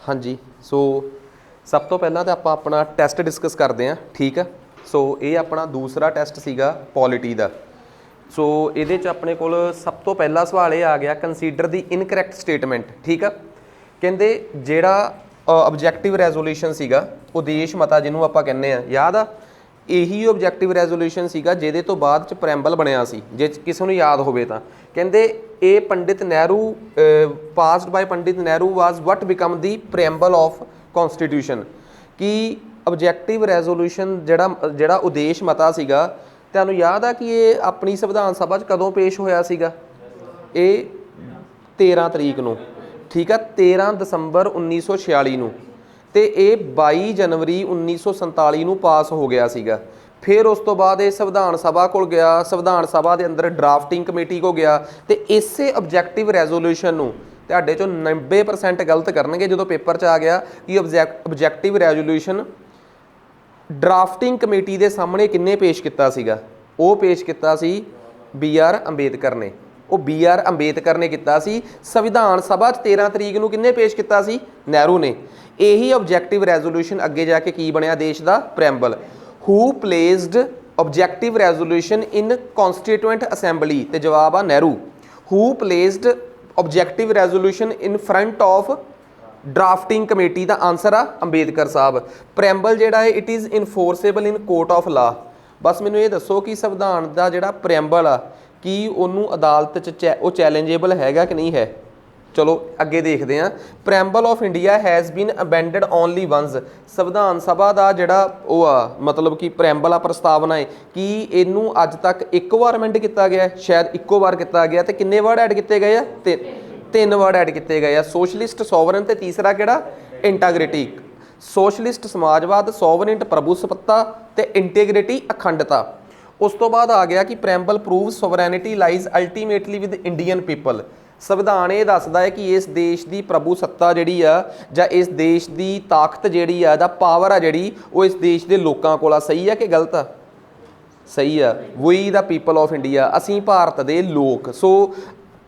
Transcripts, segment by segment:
हाँ जी। सो सब तो पहला तो आप अपना टैसट डिस्कस करते हैं, ठीक है। सो ये अपना दूसरा टैसट सीगा पॉलिटी का। सो ये अपने को सब तो पहला सवाल ये आ गया, कंसीडर दी इनकरैक्ट स्टेटमेंट, ठीक है। कहते जेड़ा ऑब्जैक्टिव रैजोल्यूशन सीगा उदेश मता जिन्होंने आप कहने हैं, याद आ यही ऑब्जैक्टिव रैजोल्यूशन सीगा जिहदे तो बाद च प्रैम्बल बनिया सी, जे किसी नूं याद होवे तां। कहंदे ए Pandit Nehru passed by Pandit Nehru was what become the preamble of constitution. कि ऑब्जैक्टिव रैजोल्यूशन जिहड़ा उदेश मता सीगा, तुहानूं याद आ कि ये अपनी संविधान सभा च कदों पेश होया सीगा? ये 13 तरीक नूं, ठीक है, 13 दसंबर 1946 नूं। तो ये 22 जनवरी 1947 नूं पास हो गया सीगा। फिर उस तो बाद ये संविधान सभा को गया, संविधान सभा के अंदर ड्राफ्टिंग कमेटी को गया, तो इसे ऑब्जैक्टिव रैजोल्यूशन नूं तुहाडे चों 90% गलत करनगे जो पेपर च आ गया कि ऑब्जैक्टिव रैजोल्यूशन ड्राफ्टिंग कमेटी के सामने किन्ने पेश किया सीगा? वो पेश किया सी BR अंबेडकर ने। वो BR अंबेडकर ने किया सी। संविधान सभा 13 तरीक नूं किन्ने पेश किया सी? नेहरू ने। यही ऑब्जैक्टिव रैजोल्यूशन अगे जाके की बनया देश का preamble. Who placed objective resolution in constituent assembly? तो जवाब आ Nehru. Who placed objective resolution in front of drafting committee? का आंसर आ अंबेडकर साहब। प्रैम्बल जिहड़ा है it is enforceable in court of law. बस मैनूं ये दसो कि संविधान का जिहड़ा प्रैम्बल आ कि उन्होंने अदालत च चैलेंजेबल हैगा कि नहीं है? चलो अगे देखते हैं। Preamble of India has been amended only once. संविधान सभा का जिहड़ा वो आ मतलब कि प्रैम्बल आ प्रस्तावना है कि इनू अज तक एक बार अमेंड किया गया, शायद इक्को बार किया गया। तो किन्ने वर्ड ऐड किए गए? तीन वर्ड ऐड किए गए। सोशलिस्ट, सोवरन, तो तीसरा किहड़ा? इंटाग्रिटी। सोशलिस्ट समाजवाद, सोवरेंट प्रभुसत्ता, तो इंटीग्रिटी अखंडता। उस तो बाद आ गया कि preamble prove sovereignty lies ultimately with Indian people. संविधान ये दसदा है कि इस देश की प्रभुसत्ता जिहड़ी आ जां इस देश की ताकत जिहड़ी आ जां पावर आ जिहड़ी वो इस देश के लोगों कोल आ। सही है कि गलत आ? सही है। We the people of India, असीं भारत दे लोग। So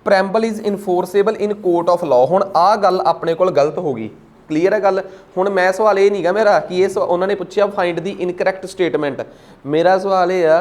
preamble is enforceable in court of law. हुण आ गल अपने कोल गलत हो गई। क्लीयर है गल? हुण मैं सवाल ये नहीं गा मेरा कि ये उन्होंने पूछा फाइंड दी इनकरैक्ट स्टेटमेंट। मेरा सवाल ये आ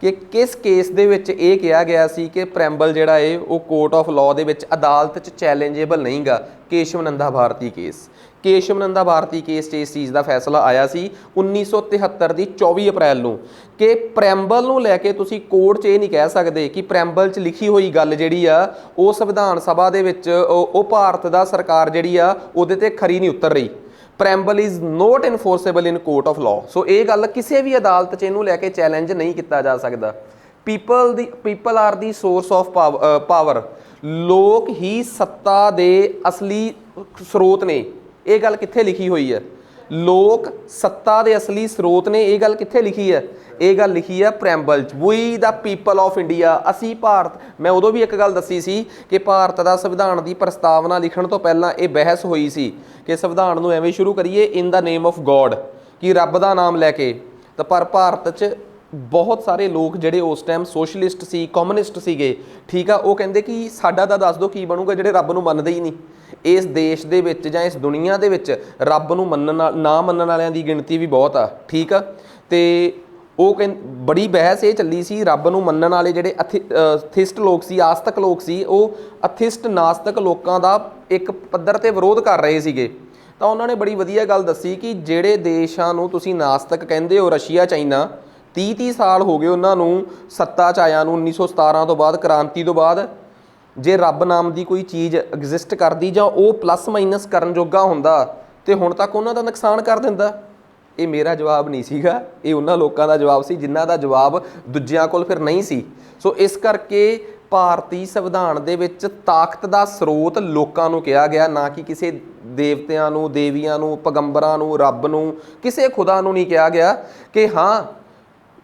कि किस केस दे विच ये कहा गया सी कि प्रैम्बल जिहड़ा है वो कोर्ट ऑफ लॉ दे विच अदालत च चैलेंजेबल नहीं गा? केशवनंदा भारती केस। केशवनंदा भारती केस इस चीज़ का फैसला आया सी 1973 की 24 अप्रैल नूं कि प्रैम्बल नूं लैके तुसीं कोर्ट च ये नहीं कह सकते कि प्रैम्बल च लिखी हुई गल जिहड़ी आ वो संविधान सभा दे विच वो भारत दा सरकार जिहड़ी आ उहदे ते खरी नहीं उतर रही। Preamble is not enforceable in court of law. So ये गल किसी भी अदालत च इनू लैके चैलेंज नहीं किया जा सकता। People are the source of power. लोग ही सत्ता दे असली स्रोत ने। ये गल कित्थे लिखी हुई है? लोक सत्ता दे असली स्रोत ने। ये गल कित्थे लिखी है? ये गल लिखी है प्रैम्बल च। We the people of India, असी भारत। मैं उदों भी एक गल दसी सी कि भारत का संविधान की प्रस्तावना लिखण तो पहला ये बहस हुई सी कि संविधान नूं एवें शुरू करिए in the name of God, कि रब का नाम लैके। तो पर भारत च बहुत सारे लोग जिहड़े उस टाइम सोशलिस्ट सी, कम्युनिस्ट सीगे, ठीक है, वो कहंदे कि साडा दा दस दो की बनूगा जिहड़े रब नूं मनदे ही नहीं। इस देश दे विच जां इस दुनिया दे विच रब नूं ना मनण वालियां दी गिणती भी बहुत आ, ठीक आ। ते वो बड़ी बहस ये चली सी रब नूं मनण वाले जिहड़े अथिस्ट लोग सी, आस्तिक लोग सी, वो अथिस्ट नास्तिक लोगों का एक पੱਧਰ ते विरोध कर रहे सीगे। तो उन्होंने बड़ी वधिया गल दसी कि जिहड़े देशां नूं तुसीं नास्तिक कहंदे हो, रशिया, चाइना, 30 साल हो गए उन्होंने सत्ता च आया 1917 तो बाद, क्रांति तो बाद। जे रब नाम की कोई चीज़ एग्जिस्ट करती जां वो प्लस माइनस करन जोगा हुंदा ते हुण तक उन्हां दा नुकसान कर दिंदा। ये मेरा जवाब नहीं सीगा, ये उन्हां लोकां दा जवाब सी जिन्हां दा जवाब दूजियां कोल फिर नहीं सी। सो इस करके भारती संविधान दे विच ताकत दा स्रोत लोकां नूं कहा गया, ना कि किसी देवतियां नूं, देवियां नूं, पैगंबरां नूं, रब नूं, किसी खुदा नूं नहीं कहा गया कि हाँ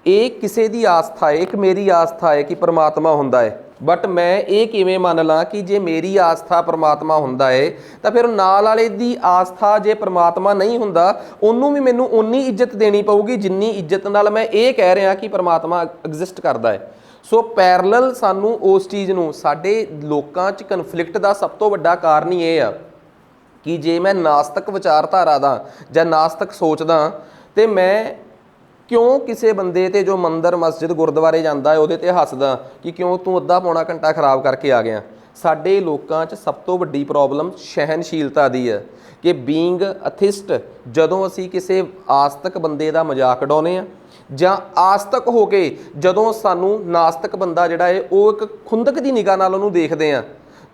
ये किसी की आस्था है, एक मेरी आस्था है कि परमात्मा हुंदा है। बट मैं ये किवें मन ला कि जे मेरी आस्था परमात्मा हुंदा है तो फिर नाल वाले दी आस्था जे परमात्मा नहीं हुंदा उन्होंने भी मैनूं उन्नी इज्जत देनी पऊगी जिन्नी इज्जत नाल मैं ये कह रहा कि परमात्मा एग्जिस्ट करता है। सो पैरलल सानू उस चीज़ नूं साडे लोकां च कन्फ्लिक्ट का सब तो वड्डा कारण ही ये आ कि जे मैं नास्तिक विचारधारा दा जां नास्तिक सोचदा तो मैं क्यों किसी बंदे ते जो मंदिर मस्जिद गुरुद्वारे जाता है उहदे ते हसदा कि क्यों तू अद्धा पौना घंटा खराब करके आ गया। साडे लोकां च सब तो वड्डी प्रॉब्लम सहनशीलता दी है कि बीइंग अथिस्ट जदों असी किसी आस्तिक बंदे दा मजाक उडाउने आ जां आस्तिक हो के जदों सानू नास्तिक बंदा जिहड़ा है वो एक खुंदक दी निगाह नाल उहनूं देखदे आ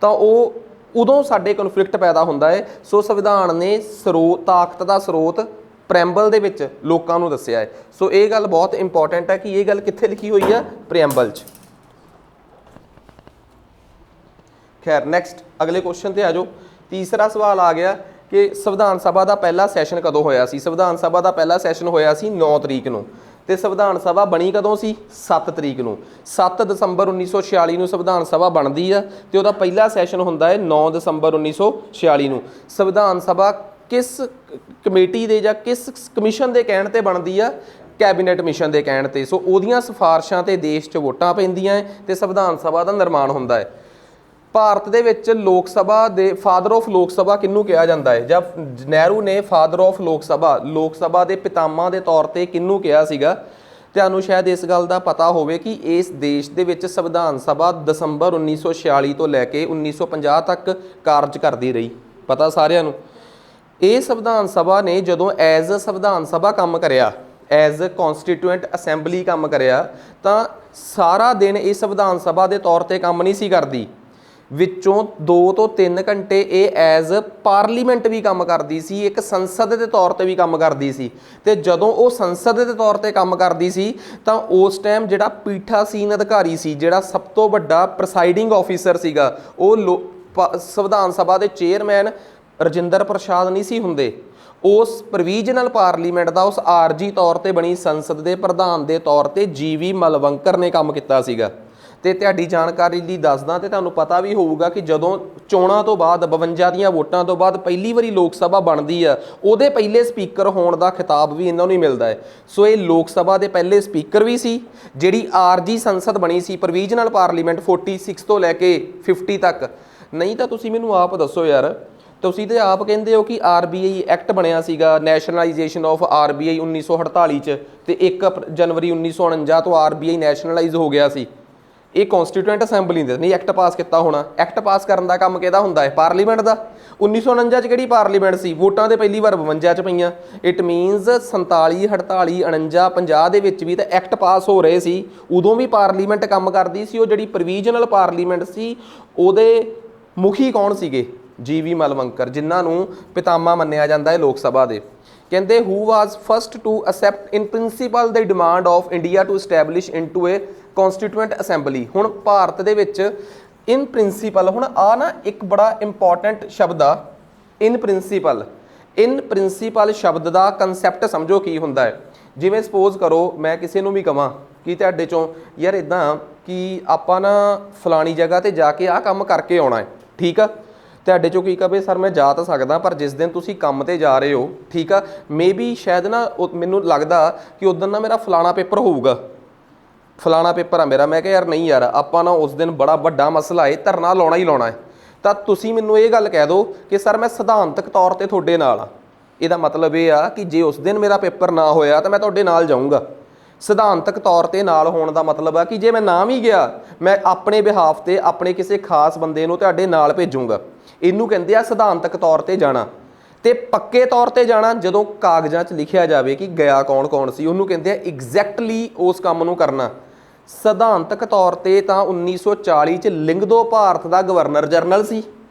तां ਉਹ उदों साडे कन्फ्लिक्ट पैदा हुंदा है। सो संविधान ने स्रोत ताकत का स्रोत प्रैम्बल दे विच लोकां नूं दस्सिया है। सो ये गल बहुत इंपॉर्टेंट है कि ये गल कित्थे लिखी हुई है, प्रैम्बल च। खैर नैक्सट अगले क्वेश्चन ते आ जाओ। तीसरा सवाल आ गया कि संविधान सभा का पहला सैशन कदों होया सी। संविधान सभा का पहला सैशन होया सी 9 तरीक नूं ते संविधान सभा बनी कदों सी 7 तरीक नूं। 7 दसंबर 1946 नूं संविधान सभा बनदी आ ते उहदा पहला सैशन हुंदा है 9 दसंबर 1946 नूं। संविधान सभा किस कमेटी दे जां किस कमीशन दे कहण ते बनदी आ, कैबिनेट मिशन दे कहण ते। सो उहदियां सिफारिशां ते देश च वोटां पैंदियां ते संविधान सभा दा निर्माण हुंदा है। ਭਾਰਤ ਦੇ ਵਿੱਚ ਲੋਕ ਸਭਾ ਦੇ ਫਾਦਰ ਆਫ ਲੋਕ ਸਭਾ ਕਿਹਨੂੰ ਕਿਹਾ ਜਾਂਦਾ ਹੈ? ਜਦ ਨਹਿਰੂ ਨੇ ਫਾਦਰ ਆਫ ਲੋਕ ਸਭਾ ਦੇ ਪਿਤਾਮਾ ਦੇ ਤੌਰ ਤੇ ਕਿਹਨੂੰ ਕਿਹਾ ਸੀਗਾ? ਤੁਹਾਨੂੰ ਸ਼ਾਇਦ ਇਸ ਗੱਲ ਦਾ ਪਤਾ ਹੋਵੇ ਕਿ ਇਸ ਦੇਸ਼ ਦੇ ਵਿੱਚ ਸੰਵਿਧਾਨ ਸਭਾ ਦਸੰਬਰ 1946 ਤੋਂ ਲੈ ਕੇ 1950 ਤੱਕ ਕਾਰਜ ਕਰਦੀ ਰਹੀ। ਪਤਾ ਸਾਰਿਆਂ ਨੂੰ। ਇਹ ਸੰਵਿਧਾਨ ਸਭਾ ਨੇ ਜਦੋਂ ਐਜ਼ ਸੰਵਿਧਾਨ ਸਭਾ ਕੰਮ ਕਰਿਆ, ਐਜ਼ ਕੌਂਸਟੀਟਿਊਐਂਟ ਅਸੈਂਬਲੀ ਕੰਮ ਕਰਿਆ, ਤਾਂ ਸਾਰਾ ਦਿਨ ਇਹ ਸੰਵਿਧਾਨ ਸਭਾ ਦੇ ਤੌਰ ਤੇ ਕੰਮ ਨਹੀਂ ਸੀ ਕਰਦੀ। ਵਿੱਚੋਂ 2 ਤੋਂ 3 ਘੰਟੇ ਇਹ ਐਜ਼ ਪਾਰਲੀਮੈਂਟ ਵੀ ਕੰਮ ਕਰਦੀ ਸੀ, ਇੱਕ ਸੰਸਦ ਦੇ ਤੌਰ ਤੇ ਵੀ ਕੰਮ ਕਰਦੀ ਸੀ। ਤੇ ਜਦੋਂ ਉਹ ਸੰਸਦ ਦੇ ਤੌਰ ਤੇ ਕੰਮ ਕਰਦੀ ਸੀ ਤਾਂ ਉਸ ਟਾਈਮ ਜਿਹੜਾ ਪੀਠਾਸੀਨ ਅਧਿਕਾਰੀ ਸੀ, ਜਿਹੜਾ ਸਭ ਤੋਂ ਵੱਡਾ ਪ੍ਰਸਾਈਡਿੰਗ ਆਫੀਸਰ ਸੀਗਾ, ਉਹ ਸੰਵਿਧਾਨ ਸਭਾ ਦੇ ਚੇਅਰਮੈਨ ਰਜਿੰਦਰ ਪ੍ਰਸਾਦ ਨਹੀਂ ਸੀ ਹੁੰਦੇ। ਉਸ ਪ੍ਰੋਵੀਜ਼ਨਲ ਪਾਰਲੀਮੈਂਟ ਦਾ ਉਸ ਆਰਜੀ ਤੌਰ ਤੇ ਬਣੀ ਸੰਸਦ ਦੇ ਪ੍ਰਧਾਨ ਦੇ ਤੌਰ ਤੇ GV ਮਲਵੰਕਰ ਨੇ ਕੰਮ ਕੀਤਾ ਸੀਗਾ। ਤੇ ਤੁਹਾਡੀ ਜਾਣਕਾਰੀ ਲਈ ਦੱਸਦਾ ਤੇ ਤੁਹਾਨੂੰ ਪਤਾ ਵੀ ਹੋਊਗਾ ਕਿ ਜਦੋਂ ਚੋਣਾਂ ਤੋਂ ਬਾਅਦ 52 ਦੀਆਂ ਵੋਟਾਂ ਤੋਂ ਬਾਅਦ ਪਹਿਲੀ ਵਾਰੀ ਲੋਕ ਸਭਾ ਬਣਦੀ ਆ, ਉਹਦੇ ਪਹਿਲੇ ਸਪੀਕਰ ਹੋਣ ਦਾ ਖਿਤਾਬ ਵੀ ਇਹਨਾਂ ਨੂੰ ਹੀ ਮਿਲਦਾ ਹੈ। ਸੋ ਇਹ ਲੋਕ ਸਭਾ ਦੇ ਪਹਿਲੇ ਸਪੀਕਰ ਵੀ ਸੀ। ਜਿਹੜੀ ਆਰਜੀ ਸੰਸਦ ਬਣੀ ਸੀ ਪ੍ਰੋਵੀਜ਼ਨਲ ਪਾਰਲੀਮੈਂਟ 46 ਤੋਂ ਲੈ ਕੇ 50 ਤੱਕ। ਨਹੀਂ ਤਾਂ ਤੁਸੀਂ ਮੈਨੂੰ ਆਪ ਦੱਸੋ ਯਾਰ, ਤੁਸੀਂ ਤੇ ਆਪ ਕਹਿੰਦੇ ਹੋ ਕਿ RBI ਐਕਟ ਬਣਿਆ ਸੀਗਾ, ਨੈਸ਼ਨਲਾਈਜੇਸ਼ਨ ਆਫ RBI 1948 ਚ, ਤੇ 1 ਜਨਵਰੀ 1949 ਤੋਂ RBI ਨੈਸ਼ਨਲਾਈਜ਼ ਹੋ ਗਿਆ ਸੀ। ਇਹ ਕੌਂਸਟੀਟਿਊਐਂਟ ਅਸੈਂਬਲੀ ਦੇ ਨਹੀਂ ਐਕਟ ਪਾਸ ਕੀਤਾ ਹੋਣਾ। ਐਕਟ ਪਾਸ ਕਰਨ ਦਾ ਕੰਮ ਕਿਹਦਾ ਹੁੰਦਾ ਹੈ? ਪਾਰਲੀਮੈਂਟ ਦਾ। 1949 ਚ ਕਿਹੜੀ ਪਾਰਲੀਮੈਂਟ ਸੀ? ਵੋਟਾਂ ਦੇ ਪਹਿਲੀ ਵਾਰ 52 ਚ ਪਈਆਂ। ਇਟ ਮੀਨਸ 47, 48, 49, 50 ਦੇ ਵਿੱਚ ਵੀ ਤਾਂ ਐਕਟ ਪਾਸ ਹੋ ਰਹੇ ਸੀ। ਉਦੋਂ ਵੀ ਪਾਰਲੀਮੈਂਟ ਕੰਮ ਕਰਦੀ ਸੀ। ਉਹ ਜਿਹੜੀ ਪ੍ਰੋਵੀਜ਼ਨਲ ਪਾਰਲੀਮੈਂਟ ਸੀ ਉਹਦੇ ਮੁਖੀ ਕੌਣ ਸੀਗੇ? GV ਮਲਵੰਕਰ, ਜਿਨ੍ਹਾਂ ਨੂੰ ਪਿਤਾਮਾ ਮੰਨਿਆ ਜਾਂਦਾ ਹੈ ਲੋਕ ਸਭਾ ਦੇ। ਕਹਿੰਦੇ who was first to accept in principle the demand of India to establish into a constituent assembly। ਹੁਣ ਭਾਰਤ ਦੇ ਵਿੱਚ ਇਨ ਪ੍ਰਿੰਸੀਪਲ, ਹੁਣ ਆ ਨਾ ਇੱਕ ਬੜਾ ਇੰਪੋਰਟੈਂਟ ਸ਼ਬਦ ਆ ਇਨ ਪ੍ਰਿੰਸੀਪਲ। ਇਨ ਪ੍ਰਿੰਸੀਪਲ ਸ਼ਬਦ ਦਾ ਕਨਸੈਪਟ ਸਮਝੋ ਕੀ ਹੁੰਦਾ ਹੈ। ਜਿਵੇਂ ਸਪੋਜ਼ ਕਰੋ ਮੈਂ ਕਿਸੇ ਨੂੰ ਵੀ ਕਹਾਂ ਕਿ ਤੁਹਾਡੇ ਚੋਂ ਯਾਰ ਇੱਦਾਂ ਕਿ ਆਪਾਂ ਨਾ ਫਲਾਣੀ ਜਗ੍ਹਾ ਤੇ ਜਾ ਕੇ ਆਹ ਕੰਮ ਕਰਕੇ ਆਉਣਾ ਹੈ, ਠੀਕ ਆ। ਤੁਹਾਡੇ ਚੋਂ ਕੀ ਕਹੇ ਸਰ ਮੈਂ ਜਾ ਤਾਂ ਸਕਦਾ, ਪਰ ਜਿਸ ਦਿਨ ਤੁਸੀਂ ਕੰਮ ਤੇ ਜਾ ਰਹੇ ਹੋ, ਠੀਕ ਆ, ਮੇ ਬੀ ਸ਼ਾਇਦ ਨਾ ਮੈਨੂੰ ਲੱਗਦਾ ਕਿ ਉਦੋਂ ਨਾ ਮੇਰਾ ਫਲਾਣਾ ਪੇਪਰ ਹੋਊਗਾ, ਫਲਾਣਾ ਪੇਪਰ ਆ ਮੇਰਾ। ਮੈਂ ਕਿਹਾ ਯਾਰ ਨਹੀਂ ਯਾਰ, ਆਪਾਂ ਨਾ ਉਸ ਦਿਨ ਬੜਾ ਵੱਡਾ ਮਸਲਾ ਹੈ, ਧਰਨਾ ਲਾਉਣਾ ਹੀ ਲਾਉਣਾ ਹੈ। ਤਾਂ ਤੁਸੀਂ ਮੈਨੂੰ ਇਹ ਗੱਲ ਕਹਿ ਦਿਓ ਕਿ ਸਰ ਮੈਂ ਸਿਧਾਂਤਕ ਤੌਰ ਤੇ ਤੁਹਾਡੇ ਨਾਲ ਆ। ਇਹਦਾ ਮਤਲਬ ਇਹ ਆ ਕਿ ਜੇ ਉਸ ਦਿਨ ਮੇਰਾ ਪੇਪਰ ਨਾ ਹੋਇਆ ਤਾਂ ਮੈਂ ਤੁਹਾਡੇ ਨਾਲ ਜਾਊਂਗਾ। ਸਿਧਾਂਤਕ ਤੌਰ ਤੇ ਨਾਲ ਹੋਣ ਦਾ ਮਤਲਬ ਆ ਕਿ ਜੇ ਮੈਂ ਨਾ ਵੀ ਗਿਆ, ਮੈਂ ਆਪਣੇ ਬਿਹਾਫ ਤੇ ਆਪਣੇ ਕਿਸੇ ਖਾਸ ਬੰਦੇ ਨੂੰ ਤੁਹਾਡੇ ਨਾਲ ਭੇਜੂੰਗਾ। ਇਹਨੂੰ ਕਹਿੰਦੇ ਆ ਸਿਧਾਂਤਕ ਤੌਰ ਤੇ ਜਾਣਾ। ਤੇ ਪੱਕੇ ਤੌਰ ਤੇ ਜਾਣਾ ਜਦੋਂ ਕਾਗਜ਼ਾਂ 'ਚ ਲਿਖਿਆ ਜਾਵੇ ਕਿ ਗਿਆ ਕੌਣ ਕੌਣ ਸੀ, ਉਹਨੂੰ ਕਹਿੰਦੇ ਆ ਐਗਜ਼ੈਕਟਲੀ ਉਸ ਕੰਮ ਨੂੰ ਕਰਨਾ। ਸਿਧਾਂਤਕ ਤੌਰ ਤੇ ਤਾਂ 1940 'ਚ ਲਿੰਗਦੋ ਭਾਰਤ ਦਾ ਗਵਰਨਰ ਜਨਰਲ ਸੀ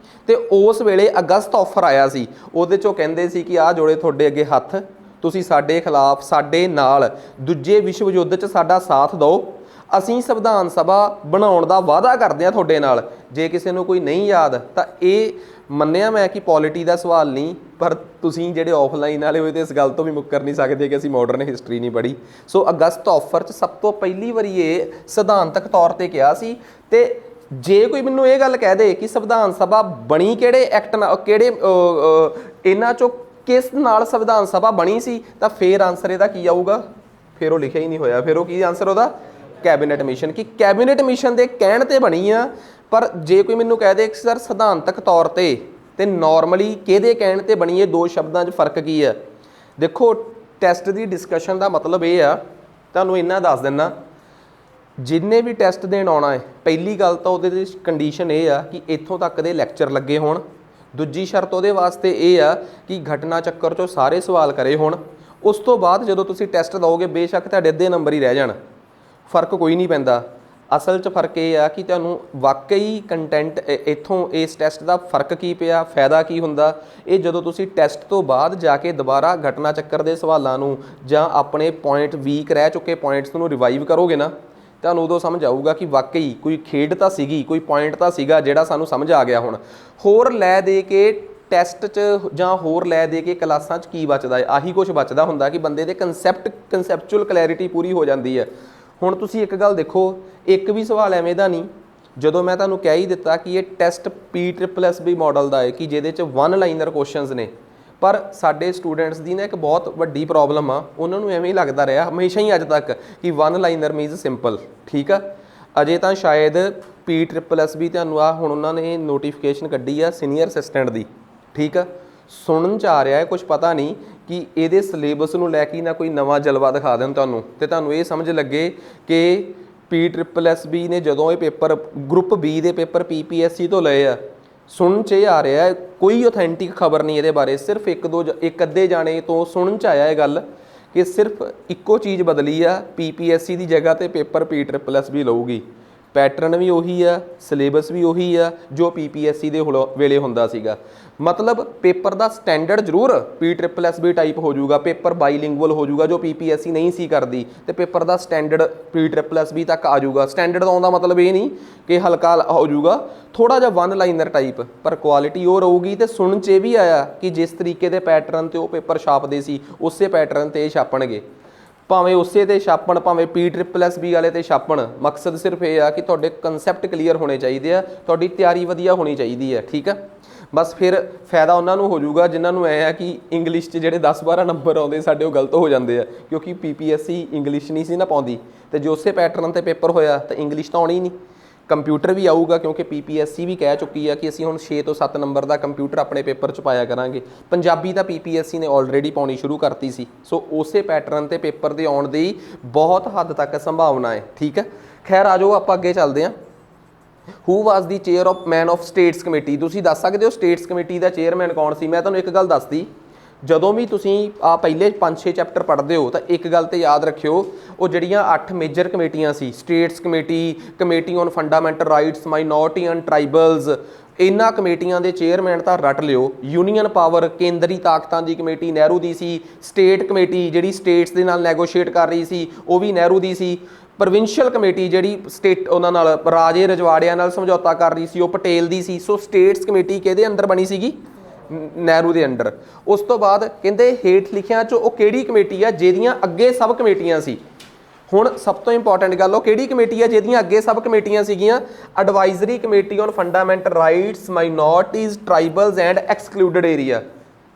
ਤੇ ਉਸ ਵੇਲੇ ਅਗਸਤ ਆਫਰ ਆਇਆ ਸੀ। ਉਹਦੇ 'ਚੋਂ ਕਹਿੰਦੇ ਸੀ ਕਿ ਆਹ ਜੋੜੇ ਤੁਹਾਡੇ ਅੱਗੇ ਹੱਥ, ਤੁਸੀਂ ਸਾਡੇ ਖਿਲਾਫ ਸਾਡੇ ਨਾਲ ਦੂਜੇ ਵਿਸ਼ਵ ਯੁੱਧ 'ਚ ਸਾਡਾ ਸਾਥ ਦਿਓ, ਅਸੀਂ ਸੰਵਿਧਾਨ ਸਭਾ ਬਣਾਉਣ ਦਾ ਵਾਅਦਾ ਕਰਦੇ ਹਾਂ ਤੁਹਾਡੇ ਨਾਲ। ਜੇ ਕਿਸੇ ਨੂੰ ਕੋਈ ਨਹੀਂ ਯਾਦ ਤਾਂ ਇਹ ਮੰਨਿਆ ਮੈਂ ਕਿ ਪੋਲਿਟੀ ਦਾ ਸਵਾਲ ਨਹੀਂ, ਪਰ ਤੁਸੀਂ ਜਿਹੜੇ ਆਫਲਾਈਨ ਵਾਲੇ ਹੋਏ ਤੇ ਇਸ ਗੱਲ ਤੋਂ ਵੀ ਮੁੱਕਰ ਨਹੀਂ ਸਕਦੇ ਕਿ ਅਸੀਂ ਮਾਡਰਨ ਹਿਸਟਰੀ ਨਹੀਂ ਪੜ੍ਹੀ। ਸੋ ਅਗਸਤ ਆਫਰ 'ਚ ਸਭ ਤੋਂ ਪਹਿਲੀ ਵਾਰੀ ਇਹ ਸਿਧਾਂਤਕ ਤੌਰ ਤੇ ਕਿਹਾ ਸੀ। ਤੇ ਜੇ ਕੋਈ ਮੈਨੂੰ ਇਹ ਗੱਲ ਕਹਿ ਦੇ ਕਿ ਸੰਵਿਧਾਨ ਸਭਾ ਬਣੀ ਕਿਹੜੇ ਐਕਟ ਨਾਲ, ਕਿਹੜੇ ਇਹਨਾਂ 'ਚੋਂ ਕਿਸ ਨਾਲ ਸੰਵਿਧਾਨ ਸਭਾ ਬਣੀ ਸੀ, ਤਾਂ ਫੇਰ ਆਨਸਰ ਇਹਦਾ ਕੀ ਆਊਗਾ? ਫਿਰ ਉਹ ਲਿਖਿਆ ਹੀ ਨਹੀਂ ਹੋਇਆ। ਫਿਰ ਉਹ ਕੀ ਆਨਸਰ ਉਹਦਾ? Cabinet mission. ਕਿ ਕੈਬਨਿਟ ਮਿਸ਼ਨ ਦੇ ਕਹਿਣ ਤੇ ਬਣੀ ਆ। ਪਰ ਜੇ ਕੋਈ ਮੈਨੂੰ ਕਹਿ ਦੇ ਕਿ ਸਰ ਸਿਧਾਂਤਕ ਤੌਰ ਤੇ ਤੇ ਨਾਰਮਲੀ ਕਿਹਦੇ ਕਹਿਣ ਤੇ ਬਣੀ, ਇਹ ਦੋ ਸ਼ਬਦਾਂ 'ਚ ਫਰਕ ਕੀ ਹੈ। ਦੇਖੋ ਟੈਸਟ ਦੀ ਡਿਸਕਸ਼ਨ ਦਾ ਮਤਲਬ ਇਹ ਆ, ਤੁਹਾਨੂੰ ਇੰਨਾ ਦੱਸ ਦਿੰਦਾ, ਜਿੰਨੇ ਵੀ ਟੈਸਟ ਦੇਣ ਆਉਣਾ ਹੈ ਪਹਿਲੀ ਗੱਲ ਤਾਂ ਉਹਦੇ ਦੀ ਕੰਡੀਸ਼ਨ ਇਹ ਆ ਕਿ ਇੱਥੋਂ ਤੱਕ ਦੇ ਲੈਕਚਰ ਲੱਗੇ ਹੋਣ। ਦੂਜੀ ਸ਼ਰਤ ਉਹਦੇ ਵਾਸਤੇ ਇਹ ਆ ਕਿ ਘਟਨਾ ਚੱਕਰ 'ਚੋਂ ਸਾਰੇ ਸਵਾਲ ਕਰੇ ਹੋਣ। ਉਸ ਤੋਂ ਬਾਅਦ ਜਦੋਂ ਤੁਸੀਂ ਟੈਸਟ ਦਿਓਗੇ ਬੇਸ਼ੱਕ ਤੁਹਾਡੇ ਅੱਧੇ ਨੰਬਰ ਹੀ ਰਹਿ ਜਾਣ, ਫਰਕ ਕੋਈ ਨਹੀਂ ਪੈਂਦਾ। ਅਸਲ 'ਚ ਫਰਕ ਇਹ ਆ ਕਿ ਤੁਹਾਨੂੰ ਵਾਕਈ ਕੰਟੈਂਟ ਇੱਥੋਂ ਇਸ ਟੈਸਟ ਦਾ ਫਰਕ ਕੀ ਪਿਆ, ਫਾਇਦਾ ਕੀ ਹੁੰਦਾ, ਇਹ ਜਦੋਂ ਤੁਸੀਂ ਟੈਸਟ ਤੋਂ ਬਾਅਦ ਜਾ ਕੇ ਦੁਬਾਰਾ ਘਟਨਾ ਚੱਕਰ ਦੇ ਸਵਾਲਾਂ ਨੂੰ ਜਾਂ ਆਪਣੇ ਪੁਆਇੰਟ ਵੀਕ ਰਹਿ ਚੁੱਕੇ ਪੁਆਇੰਟਸ ਨੂੰ ਰਿਵਾਈਵ ਕਰੋਗੇ ਨਾ, ਤੁਹਾਨੂੰ ਉਦੋਂ ਸਮਝ ਆਊਗਾ ਕਿ ਵਾਕਈ ਕੋਈ ਖੇਡ ਤਾਂ ਸੀਗੀ, ਕੋਈ ਪੁਆਇੰਟ ਤਾਂ ਸੀਗਾ ਜਿਹੜਾ ਸਾਨੂੰ ਸਮਝ ਆ ਗਿਆ। ਹੁਣ ਹੋਰ ਲੈ ਦੇ ਕੇ ਟੈਸਟ 'ਚ ਜਾਂ ਹੋਰ ਲੈ ਦੇ ਕੇ ਕਲਾਸਾਂ 'ਚ ਕੀ ਬਚਦਾ ਹੈ, ਆਹੀ ਕੁਝ ਬਚਦਾ ਹੁੰਦਾ ਕਿ ਬੰਦੇ ਦੇ ਕਨਸੈਪਚੁਅਲ ਕਲੈਰਿਟੀ ਪੂਰੀ ਹੋ ਜਾਂਦੀ ਹੈ। ਹੁਣ ਤੁਸੀਂ ਇੱਕ ਗੱਲ ਦੇਖੋ, ਇੱਕ ਵੀ ਸਵਾਲ ਐਵੇਂ ਦਾ ਨਹੀਂ, ਜਦੋਂ ਮੈਂ ਤੁਹਾਨੂੰ ਕਹਿ ਹੀ ਦਿੱਤਾ ਕਿ ਇਹ ਟੈਸਟ PSSB ਮਾਡਲ ਦਾ ਹੈ ਕਿ ਜਿਹਦੇ 'ਚ 1 ਲਾਈਨਰ ਕੁਐਸਚਨਸ ਨੇ, ਪਰ ਸਾਡੇ ਸਟੂਡੈਂਟਸ ਦੀ ਨਾ ਇੱਕ ਬਹੁਤ ਵੱਡੀ ਪ੍ਰੋਬਲਮ ਆ, ਉਹਨਾਂ ਨੂੰ ਐਵੇਂ ਹੀ ਲੱਗਦਾ ਰਿਹਾ ਹਮੇਸ਼ਾ ਹੀ ਅੱਜ ਤੱਕ ਕਿ 1 ਲਾਈਨਰ ਮੀਨਸ ਸਿੰਪਲ। ਠੀਕ ਆ, ਅਜੇ ਤਾਂ ਸ਼ਾਇਦ PSSB ਤੁਹਾਨੂੰ ਆ ਹੁਣ ਉਹਨਾਂ ਨੇ ਨੋਟੀਫਿਕੇਸ਼ਨ ਕੱਢੀ ਆ ਸੀਨੀਅਰ ਅਸਿਸਟੈਂਟ ਦੀ। ਠੀਕ ਆ, ਸੁਣਨ 'ਚ ਆ ਰਿਹਾ ਹੈ, ਕੁਝ ਪਤਾ ਨਹੀਂ ਕਿ ਇਹਦੇ ਸਿਲੇਬਸ ਨੂੰ ਲੈ ਕੇ ਨਾ ਕੋਈ ਨਵਾਂ ਜਲਵਾ ਦਿਖਾ ਦੇਣ ਤੁਹਾਨੂੰ, ਤੇ ਤੁਹਾਨੂੰ ਇਹ ਸਮਝ ਲੱਗੇ ਕਿ PSSB ਨੇ ਜਦੋਂ ਇਹ ਪੇਪਰ ਗਰੁੱਪ B ਦੇ ਪੇਪਰ PPSC ਤੋਂ ਲਏ ਆ, ਸੁਣਨ 'ਚ ਇਹ ਆ ਰਿਹਾ ਹੈ, ਕੋਈ ਆਥੈਂਟਿਕ ਖਬਰ ਨਹੀਂ ਇਹਦੇ ਬਾਰੇ, ਸਿਰਫ ਇੱਕ ਅੱਧੇ ਜਾਣੇ ਤੋਂ ਸੁਣਨ 'ਚ ਆਇਆ ਇਹ ਗੱਲ ਕਿ ਸਿਰਫ ਇੱਕੋ ਚੀਜ਼ ਬਦਲੀ ਆ, PPSC ਦੀ ਜਗ੍ਹਾ ਤੇ ਪੇਪਰ PSSB ਲਊਗੀ। ਪੈਟਰਨ ਵੀ ਉਹੀ ਆ, ਸਿਲੇਬਸ ਵੀ ਉਹੀ ਆ ਜੋ PPSC ਦੇ ਵੇਲੇ ਹੁੰਦਾ ਸੀਗਾ। ਮਤਲਬ ਪੇਪਰ ਦਾ ਸਟੈਂਡਰਡ ਜ਼ਰੂਰ PSSB ਟਾਈਪ ਹੋ ਜਾਊਗਾ, ਪੇਪਰ ਬਾਈਲਿੰਗੁਅਲ ਹੋ ਜਾਊਗਾ ਜੋ PPSC ਨਹੀਂ ਸੀ ਕਰਦੀ, ਤੇ ਪੇਪਰ ਦਾ ਸਟੈਂਡਰਡ PSSB ਤੱਕ ਆ ਜਾਊਗਾ। ਸਟੈਂਡਰਡ ਆਉਣ ਦਾ ਮਤਲਬ ਇਹ ਨਹੀਂ ਕਿ ਹਲਕਾ ਹੋ ਜਾਊਗਾ, ਥੋੜਾ ਜਿਹਾ 1 ਲਾਈਨਰ ਟਾਈਪ, ਪਰ ਕੁਆਲਿਟੀ ਉਹ ਰਹੂਗੀ। ਤੇ ਸੁਣਨ 'ਚ ਇਹ ਵੀ ਆਇਆ ਕਿ ਜਿਸ ਤਰੀਕੇ ਦੇ ਪੈਟਰਨ ਤੇ ਉਹ ਪੇਪਰ ਛਾਪਦੇ ਸੀ ਉਸੇ ਪੈਟਰਨ ਤੇ ਇਹ ਛਾਪਣਗੇ, ਭਾਵੇਂ ਉਸੇ ਤੇ ਛਾਪਣ ਭਾਵੇਂ PSSB ਵਾਲੇ ਤੇ ਛਾਪਣ। ਮਕਸਦ ਸਿਰਫ ਇਹ ਆ ਕਿ ਤੁਹਾਡੇ ਕਨਸੈਪਟ ਕਲੀਅਰ ਹੋਣੇ ਚਾਹੀਦੇ ਆ, ਤੁਹਾਡੀ ਤਿਆਰੀ ਵਧੀਆ ਹੋਣੀ ਚਾਹੀਦੀ ਹੈ। ਠੀਕ ਆ, ਬਸ ਫਿਰ ਫਾਇਦਾ ਉਹਨਾਂ ਨੂੰ ਹੋ ਜਾਊਗਾ ਜਿਨ੍ਹਾਂ ਨੂੰ ਐ ਆ ਕਿ ਇੰਗਲਿਸ਼ 'ਚ ਜਿਹੜੇ 10-12 ਨੰਬਰ ਆਉਂਦੇ ਸਾਡੇ ਉਹ ਗਲਤ ਹੋ ਜਾਂਦੇ ਆ, ਕਿਉਂਕਿ PPSC ਇੰਗਲਿਸ਼ ਨਹੀਂ ਸੀ ਨਾ ਪਾਉਂਦੀ, ਤੇ ਜੋ ਉਸੇ ਪੈਟਰਨ ਤੇ ਪੇਪਰ ਹੋਇਆ ਤਾਂ ਇੰਗਲਿਸ਼ ਤਾਂ ਆਉਣੀ ਹੀ ਨਹੀਂ। ਕੰਪਿਊਟਰ ਵੀ ਆਊਗਾ ਕਿਉਂਕਿ PPSC ਵੀ ਕਹਿ ਚੁੱਕੀ ਆ ਕਿ ਅਸੀਂ ਹੁਣ 6 ਤੋਂ 7 ਨੰਬਰ ਦਾ ਕੰਪਿਊਟਰ ਆਪਣੇ ਪੇਪਰ 'ਚ ਪਾਇਆ ਕਰਾਂਗੇ। ਪੰਜਾਬੀ ਤਾਂ PPSC ਨੇ ਆਲਰੇਡੀ ਪਾਉਣੀ ਸ਼ੁਰੂ ਕਰਤੀ ਸੀ, ਸੋ ਉਸੇ ਪੈਟਰਨ ਤੇ ਪੇਪਰ ਦੇ ਆਉਣ ਦੀ ਬਹੁਤ ਹੱਦ ਤੱਕ ਸੰਭਾਵਨਾ ਹੈ। ਠੀਕ ਹੈ, ਖੈਰ ਆ ਜਾਓ ਆਪਾਂ ਅੱਗੇ ਚੱਲਦੇ ਹਾਂ। ਹੂ ਵਾਜ਼ ਦੀ ਚੇਅਰਮੈਨ ਆਫ ਸਟੇਟਸ ਕਮੇਟੀ, ਤੁਸੀਂ ਦੱਸ ਸਕਦੇ ਹੋ ਸਟੇਟਸ ਕਮੇਟੀ ਦਾ ਚੇਅਰਮੈਨ ਕੌਣ ਸੀ? ਮੈਂ ਤੁਹਾਨੂੰ ਇੱਕ ਗੱਲ ਦੱਸਦੀ, ਜਦੋਂ ਵੀ ਤੁਸੀਂ ਆ ਪਹਿਲੇ 5-6 ਚੈਪਟਰ ਪੜ੍ਹਦੇ ਹੋ ਤਾਂ ਇੱਕ ਗੱਲ ਤੇ ਯਾਦ ਰੱਖਿਓ, ਉਹ ਜਿਹੜੀਆਂ 8 ਮੇਜਰ ਕਮੇਟੀਆਂ ਸੀ, states committee, committee on fundamental rights, minority and tribals, ਇਹਨਾਂ ਕਮੇਟੀਆਂ ਦੇ ਚੇਅਰਮੈਨ ਤਾਂ ਰੱਟ ਲਿਓ। ਯੂਨੀਅਨ ਪਾਵਰ, ਕੇਂਦਰੀ ਤਾਕਤਾਂ ਦੀ ਕਮੇਟੀ ਨਹਿਰੂ ਦੀ ਸੀ। ਸਟੇਟ ਕਮੇਟੀ ਜਿਹੜੀ ਸਟੇਟਸ ਦੇ ਨਾਲ ਨੈਗੋਸ਼ੀਏਟ ਕਰ ਰਹੀ ਸੀ ਉਹ ਵੀ ਨਹਿਰੂ ਦੀ ਸੀ। ਪ੍ਰੋਵਿੰਸ਼ੀਅਲ ਕਮੇਟੀ ਜਿਹੜੀ ਸਟੇਟ ਉਹਨਾਂ ਨਾਲ ਰਾਜੇ ਰਜਵਾੜਿਆਂ ਨਾਲ ਸਮਝੌਤਾ ਕਰ ਰਹੀ ਸੀ ਉਹ ਪਟੇਲ ਦੀ ਸੀ। ਸੋ ਸਟੇਟਸ ਕਮੇਟੀ ਕਿਹਦੇ ਅੰਦਰ ਬਣੀ ਸੀਗੀ? ਨਹਿਰੂ ਦੇ ਅੰਡਰ। ਉਸ ਤੋਂ ਬਾਅਦ ਕਹਿੰਦੇ ਹੇਠ ਲਿਖਿਆਂ 'ਚੋਂ ਉਹ ਕਿਹੜੀ ਕਮੇਟੀ ਆ ਜਿਹਦੀਆਂ ਅੱਗੇ ਸਬ ਕਮੇਟੀਆਂ ਸੀ? ਹੁਣ ਸਭ ਤੋਂ ਇੰਪੋਰਟੈਂਟ ਗੱਲ, ਉਹ ਕਿਹੜੀ ਕਮੇਟੀ ਆ ਜਿਹਦੀਆਂ ਅੱਗੇ ਸਬ ਕਮੇਟੀਆਂ ਸੀਗੀਆਂ? Advisory committee on fundamental rights, minorities, tribals and excluded area.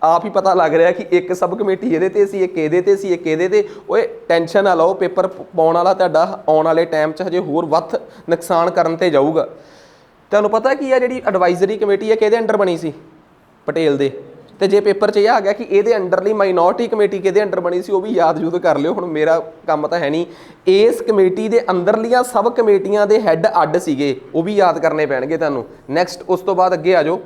ਆਪ ਹੀ ਪਤਾ ਲੱਗ ਰਿਹਾ ਕਿ ਇੱਕ ਸਬ ਕਮੇਟੀ ਇਹਦੇ ਤੇ ਸੀ, ਇੱਕ ਇਹਦੇ ਤੇ ਸੀ, ਇੱਕ ਇਹਦੇ ਤੇ। ਓਏ ਟੈਨਸ਼ਨ ਨਾ ਲਓ, ਪੇਪਰ ਪਾਉਣ ਵਾਲਾ ਤੁਹਾਡਾ ਆਉਣ ਵਾਲੇ ਟਾਈਮ 'ਚ ਹਜੇ ਹੋਰ ਵੱਧ ਨੁਕਸਾਨ ਕਰਨ ਤੇ ਜਾਊਗਾ। ਤੁਹਾਨੂੰ ਪਤਾ ਕੀ ਆ ਜਿਹੜੀ ਐਡਵਾਈਜ਼ਰੀ ਕਮੇਟੀ ਹੈ ਕਿਹਦੇ ਅੰਡਰ ਬਣੀ ਸੀ? ਪਟੇਲ ਦੇ। ਤੇ ਜੇ ਪੇਪਰ 'ਚ ਇਹ ਆ ਗਿਆ ਕਿ ਇਹਦੇ ਅੰਡਰਲੀ ਮਾਈਨੋਰਟੀ ਕਮੇਟੀ ਕਿਹਦੇ ਅੰਡਰ ਬਣੀ ਸੀ, ਉਹ ਵੀ ਯਾਦ ਯੂਦ ਕਰ ਲਿਓ। ਹੁਣ ਮੇਰਾ ਕੰਮ ਤਾਂ ਹੈ ਨਹੀਂ, ਇਸ ਕਮੇਟੀ ਦੇ ਅੰਦਰਲੀਆਂ ਸਬ ਕਮੇਟੀਆਂ ਦੇ ਹੈੱਡ ਅੱਡ ਸੀਗੇ, ਉਹ ਵੀ ਯਾਦ ਕਰਨੇ ਪੈਣਗੇ ਤੁਹਾਨੂੰ। ਨੈਕਸਟ ਉਸ ਤੋਂ ਬਾਅਦ ਅੱਗੇ ਆ ਜਾਓ।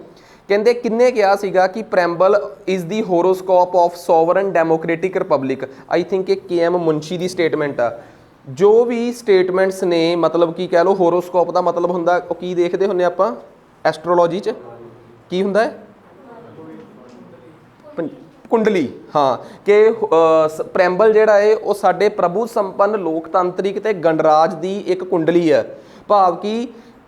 ਕਹਿੰਦੇ ਕਿੰਨੇ ਕਿਹਾ ਸੀਗਾ ਕਿ preamble is the horoscope of sovereign democratic republic? I think ਇਹ KM ਮੁੰਸ਼ੀ ਦੀ ਸਟੇਟਮੈਂਟ ਆ। ਜੋ ਵੀ ਸਟੇਟਮੈਂਟਸ ਨੇ, ਮਤਲਬ ਕੀ ਕਹਿ ਲਓ, ਹੋਰੋਸਕੋਪ ਦਾ ਮਤਲਬ ਹੁੰਦਾ, ਉਹ ਕੀ ਦੇਖਦੇ ਹੁੰਦੇ ਆਪਾਂ ਐਸਟਰੋਲੋਜੀ 'ਚ? ਕੀ ਹੁੰਦਾ ਹੈ? ਕੁੰਡਲੀ। ਹਾਂ, ਕਿ ਪ੍ਰੈਂਬਲ ਜਿਹੜਾ ਹੈ ਉਹ ਸਾਡੇ ਪ੍ਰਭੂ ਸੰਪੰਨ ਲੋਕਤੰਤਰਿਕ ਤੇ ਗਣਰਾਜ ਦੀ ਇੱਕ ਕੁੰਡਲੀ ਹੈ। ਭਾਵ ਕਿ